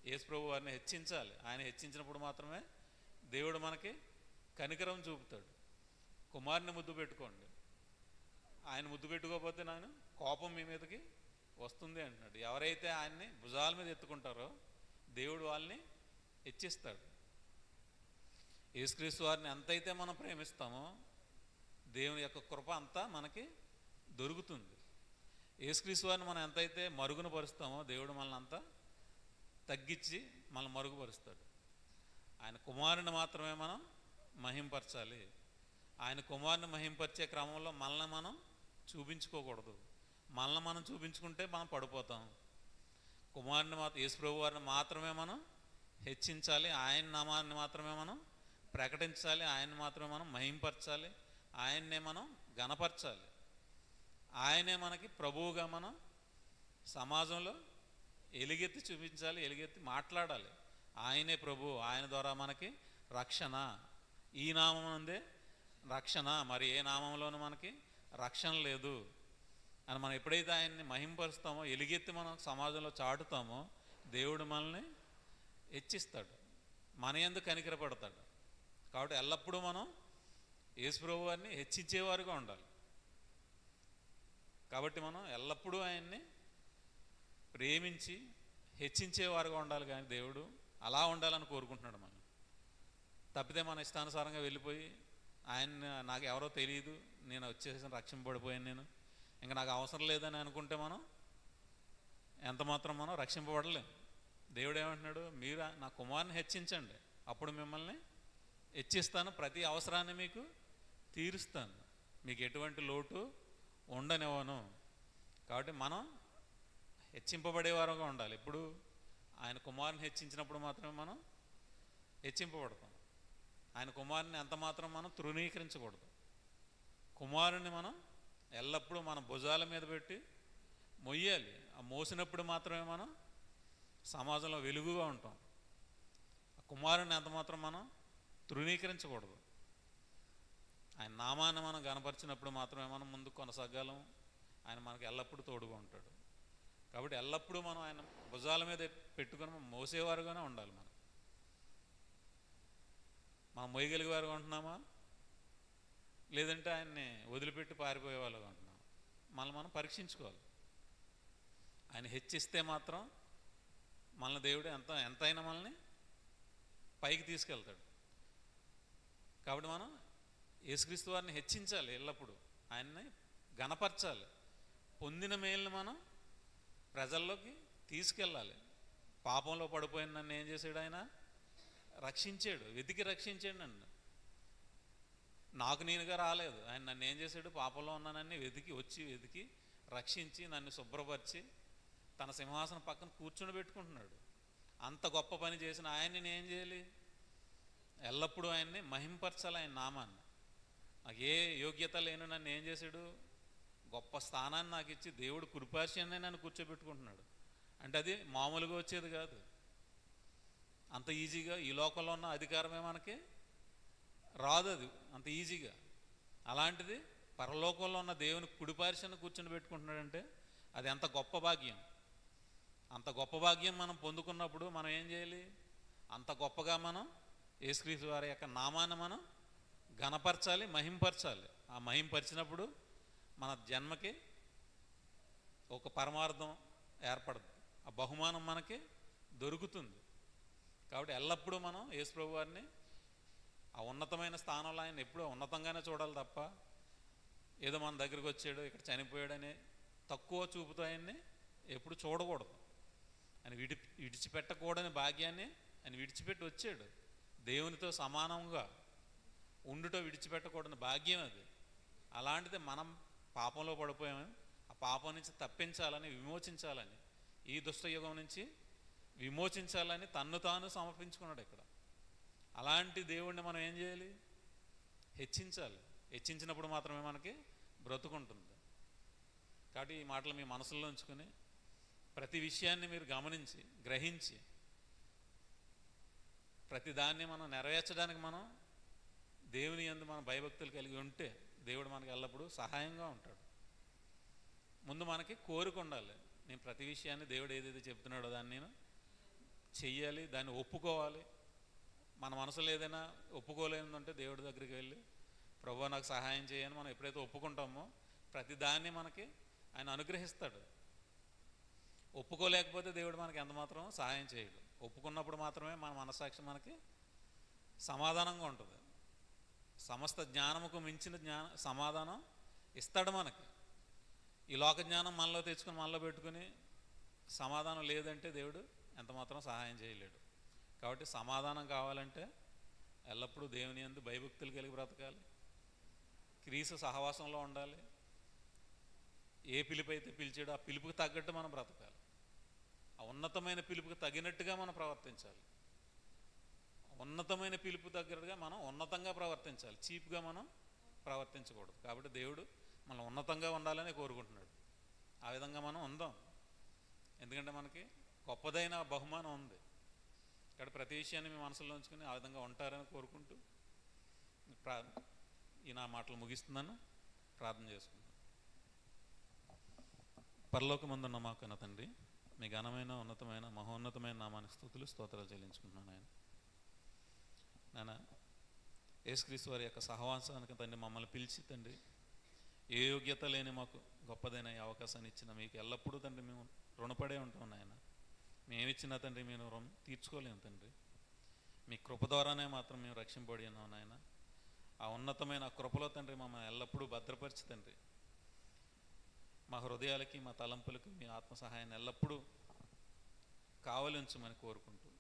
యేసు ప్రభు వారిని హెచ్చించాలి. ఆయన హెచ్చించినప్పుడు మాత్రమే దేవుడు మనకి కనికరం చూపుతాడు. కుమారుని ముద్దు పెట్టుకోండి, ఆయన ముద్దు పెట్టుకోకపోతే నేను కోపం మీ మీదకి వస్తుంది అంటున్నాడు. ఎవరైతే ఆయన్ని భుజాల మీద ఎత్తుకుంటారో దేవుడు వాళ్ళని హెచ్చిస్తాడు. యేసుక్రీస్తు వారిని ఎంతైతే మనం ప్రేమిస్తామో దేవుని యొక్క కృప అంతా మనకి దొరుకుతుంది. యేసుక్రీస్తు వారిని మనం ఎంతైతే మరుగున పరుస్తామో దేవుడు మనల్ని అంతా తగ్గించి మనల్ని మరుగుపరుస్తాడు. ఆయన కుమారుని మాత్రమే మనం మహింపరచాలి. ఆయన కుమారుని మహింపరిచే క్రమంలో మనల్ని మనం చూపించుకోకూడదు. మనల్ని మనం చూపించుకుంటే మనం పడిపోతాం. కుమారుని మాత్రం, యేసు ప్రభు వారిని మాత్రమే మనం హెచ్చించాలి. ఆయన నామాన్ని మాత్రమే మనం ప్రకటించాలి. ఆయన్ని మాత్రమే మనం మహింపరచాలి. ఆయన్నే మనం ఘనపరచాలి. ఆయనే మనకి ప్రభువుగా మనం సమాజంలో ఎలుగెత్తి చూపించాలి, ఎలుగెత్తి మాట్లాడాలి. ఆయనే ప్రభు, ఆయన ద్వారా మనకి రక్షణ. ఈ నామం అందే రక్షణ, మరి ఏ నామంలోనూ మనకి రక్షణ లేదు అని మనం ఎప్పుడైతే ఆయన్ని మహింపరుస్తామో, ఎలుగెత్తి మనం సమాజంలో చాటుతామో, దేవుడు మనల్ని హెచ్చిస్తాడు, మన యందు కనికరపడతాడు. కాబట్టి ఎల్లప్పుడూ మనం యేసు ప్రభు వారిని హెచ్చించేవారుగా ఉండాలి. కాబట్టి మనం ఎల్లప్పుడూ ఆయన్ని ప్రేమించి హెచ్చించేవారుగా ఉండాలి. కానీ దేవుడు అలా ఉండాలని కోరుకుంటున్నాడు మనం. తప్పితే మన ఇష్టానుసారంగా వెళ్ళిపోయి ఆయన నాకు ఎవరో తెలియదు, నేను వచ్చేసి రక్షింపబడిపోయాను, నేను ఇంకా నాకు అవసరం లేదని అనుకుంటే మనం ఎంతమాత్రం మనం రక్షింపబడలేం. దేవుడు ఏమంటున్నాడు? మీరు నా కుమారుని హెచ్చించండి, అప్పుడు మిమ్మల్ని హెచ్చిస్తాను, ప్రతి అవసరాన్ని మీకు తీరుస్తాను, మీకు ఎటువంటి లోటు ఉండనివ్వను. కాబట్టి మనం హెచ్చింపబడేవారుగా ఉండాలి. ఇప్పుడు ఆయన కుమారుని హెచ్చించినప్పుడు మాత్రమే మనం హెచ్చింపబడతాం. ఆయన కుమారుని ఎంత మాత్రం మనం తృణీకరించకూడదు. కుమారుని మనం ఎల్లప్పుడూ మన భుజాల మీద పెట్టి మొయ్యాలి. ఆ మోసినప్పుడు మాత్రమే మనం సమాజంలో వెలుగుగా ఉంటాం. ఆ కుమారుని ఎంత మాత్రం మనం తృణీకరించకూడదు. ఆయన నామాన్ని మనం గణపరిచినప్పుడు మాత్రమే మనం ముందుకు కొనసాగలం. ఆయన మనకు ఎల్లప్పుడూ తోడుగా ఉంటాడు. కాబట్టి ఎల్లప్పుడూ మనం ఆయన భుజాల మీద పెట్టుకొని మోసేవారుగానే ఉండాలి. మనం మోయగలిగేవారుగా ఉంటున్నామా, లేదంటే ఆయన్ని వదిలిపెట్టి పారిపోయే వాళ్ళుగా ఉంటున్నాం? మనం పరీక్షించుకోవాలి. ఆయన హెచ్చిస్తే మాత్రం మనల్ని దేవుడు ఎంతైనా మనల్ని పైకి తీసుకెళ్తాడు. కాబట్టి మనం యేసుక్రీస్తు వారిని హెచ్చించాలి, ఎల్లప్పుడూ ఆయన్ని ఘనపరచాలి. పొందిన మేలుని మనం ప్రజల్లోకి తీసుకెళ్ళాలి. పాపంలో పడిపోయిన నన్ను ఏం చేశాడు? ఆయన రక్షించాడు, వెతికి రక్షించాడు. నన్ను నాకు నేనుగా రాలేదు, ఆయన నన్ను ఏం చేశాడు? పాపంలో ఉన్నానని వెతికి రక్షించి నన్ను శుభ్రపరిచి తన సింహాసనం పక్కన కూర్చొని పెట్టుకుంటున్నాడు. అంత గొప్ప పని చేసిన ఆయన్ని నేను ఏం చేయాలి? ఎల్లప్పుడూ ఆయన్ని మహింపరచాలి. ఆయన నామాన్ని. నాకు ఏ యోగ్యత లేను నన్ను ఏం చేశాడు? గొప్ప స్థానాన్ని నాకు ఇచ్చి దేవుడు కృపాశయాన్ని నన్ను కూర్చోబెట్టుకుంటున్నాడు. అంటే అది మామూలుగా వచ్చేది కాదు. అంత ఈజీగా ఈ లోకంలో ఉన్న అధికారమే మనకి రాదు, అది అంత ఈజీగా. అలాంటిది పరలోకంలో ఉన్న దేవుని కుడిపార్శ్యాన్ని కూర్చొని పెట్టుకుంటున్నాడంటే అది ఎంత గొప్ప భాగ్యం. అంత గొప్ప భాగ్యం మనం పొందుకున్నప్పుడు మనం ఏం చేయాలి? అంత గొప్పగా మనం యేసుక్రీస్తు వారి యొక్క నామాన్ని మనం ఘనపరచాలి, మహింపరచాలి. ఆ మహింపరిచినప్పుడు మన జన్మకి ఒక పరమార్థం ఏర్పడుతుంది, ఆ బహుమానం మనకి దొరుకుతుంది. కాబట్టి ఎల్లప్పుడూ మనం యేసు ప్రభు వారిని ఆ ఉన్నతమైన స్థానంలో ఆయన ఎప్పుడూ ఉన్నతంగానే చూడాలి తప్ప ఏదో మన దగ్గరికి వచ్చాడు, ఇక్కడ చనిపోయాడని తక్కువ చూపుతో ఆయన్ని ఎప్పుడు చూడకూడదు. ఆయన విడిచిపెట్టకూడని భాగ్యాన్ని ఆయన విడిచిపెట్టి వచ్చాడు. దేవునితో సమానంగా ఉండుట విడిచిపెట్టకూడని భాగ్యం అది. అలాంటిది మనం పాపంలో పడిపోయాము. ఆ పాపం నుంచి తప్పించాలని, విమోచించాలని, ఈ దుష్టయుగం నుంచి విమోచించాలని తన్ను తాను సమర్పించుకున్నాడు ఇక్కడ. అలాంటి దేవుణ్ణి మనం ఏం చేయాలి? హెచ్చించాలి. హెచ్చించినప్పుడు మాత్రమే మనకి బ్రతుకుంటుంది. కాబట్టి ఈ మాటలు మీ మనసులో ఉంచుకొని ప్రతి విషయాన్ని మీరు గమనించి గ్రహించి ప్రతి దాన్ని మనం నెరవేర్చడానికి మనం దేవుని యందు మన భయభక్తులు కలిగి ఉంటే దేవుడు మనకి ఎల్లప్పుడూ సహాయంగా ఉంటాడు. ముందు మనకి కోరిక ఉండాలి. నేను ప్రతి విషయాన్ని దేవుడు ఏదైతే చెప్తున్నాడో దాన్ని నేను చెయ్యాలి, దాన్ని ఒప్పుకోవాలి. మన మనసులో ఏదైనా ఒప్పుకోలేదంటే దేవుడి దగ్గరికి వెళ్ళి ప్రభువా నాకు సహాయం చేయని మనం ఎప్పుడైతే ఒప్పుకుంటామో ప్రతి దాన్ని మనకి ఆయన అనుగ్రహిస్తాడు. ఒప్పుకోలేకపోతే దేవుడు మనకి ఎంతమాత్రం సహాయం చేయడు. ఒప్పుకున్నప్పుడు మాత్రమే మన మనస్సాక్షి మనకి సమాధానంగా ఉంటుంది. సమస్త జ్ఞానముకు మించిన సమాధానం ఇస్తాడు మనకి. ఈ లోక జ్ఞానం మనలో తెచ్చుకొని మనలో పెట్టుకుని సమాధానం లేదంటే దేవుడు ఎంతమాత్రం సహాయం చేయలేడు. కాబట్టి సమాధానం కావాలంటే ఎల్లప్పుడూ దేవుని యందు భయభక్తులు కలిగి బ్రతకాలి, క్రీస్తు సహవాసంలో ఉండాలి. ఏ పిలుపు అయితే పిలిచాడో ఆ పిలుపుకి తగ్గట్టు మనం బ్రతకాలి. ఆ ఉన్నతమైన పిలుపుకి తగినట్టుగా మనం ప్రవర్తించాలి. ఉన్నతమైన పిలుపు దగ్గరగా మనం ఉన్నతంగా ప్రవర్తించాలి, చీప్గా మనం ప్రవర్తించకూడదు. కాబట్టి దేవుడు మనం ఉన్నతంగా ఉండాలని కోరుకుంటున్నాడు. ఆ విధంగా మనం ఉందాం, ఎందుకంటే మనకి గొప్పదైన బహుమానం ఉంది. ఇక్కడ ప్రతి విషయాన్ని మీ మనసులో ఉంచుకొని ఆ విధంగా ఉంటారని కోరుకుంటూ ఈ నా మాటలు ముగిస్తున్నాను. ప్రార్థన చేసుకుంటాను. పరలోకమందున్న మా కన్న తండ్రి, మీ ఘనమైన ఉన్నతమైన మహోన్నతమైన నామానికి స్తుతులు స్తోత్రాలు చెల్లించుకుంటున్నాను. నాయన యేసుక్రీస్తు వారి యొక్క సహవాసానికి తండ్రి మమ్మల్ని పిలిచి తండ్రి, ఏ యోగ్యత లేని మాకు గొప్పదైన ఈ అవకాశాన్ని ఇచ్చిన మీకు ఎల్లప్పుడూ తండ్రి మేము రుణపడే ఉంటాం నాయన. మేమిచ్చినా తండ్రి మేము రుణం తీర్చుకోలేము తండ్రి. మీ కృప ద్వారానే మాత్రం మేము రక్షింపబడి ఉన్నాం నాయన. ఆ ఉన్నతమైన కృపలో తండ్రి మమ్మల్ని ఎల్లప్పుడూ భద్రపరిచి తండ్రి, మా హృదయాలకి మా తలంపులకు మీ ఆత్మ సహాయాన్ని ఎల్లప్పుడూ కావలి ఉంచమని కోరుకుంటూ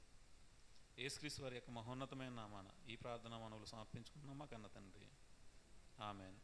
యేసుక్రీస్తు వారి యొక్క మహోన్నతమైన నామాన ఈ ప్రార్థన మనవులు సమర్పించుకుంటున్నాం మా కన్న తండ్రి. ఆమెన్.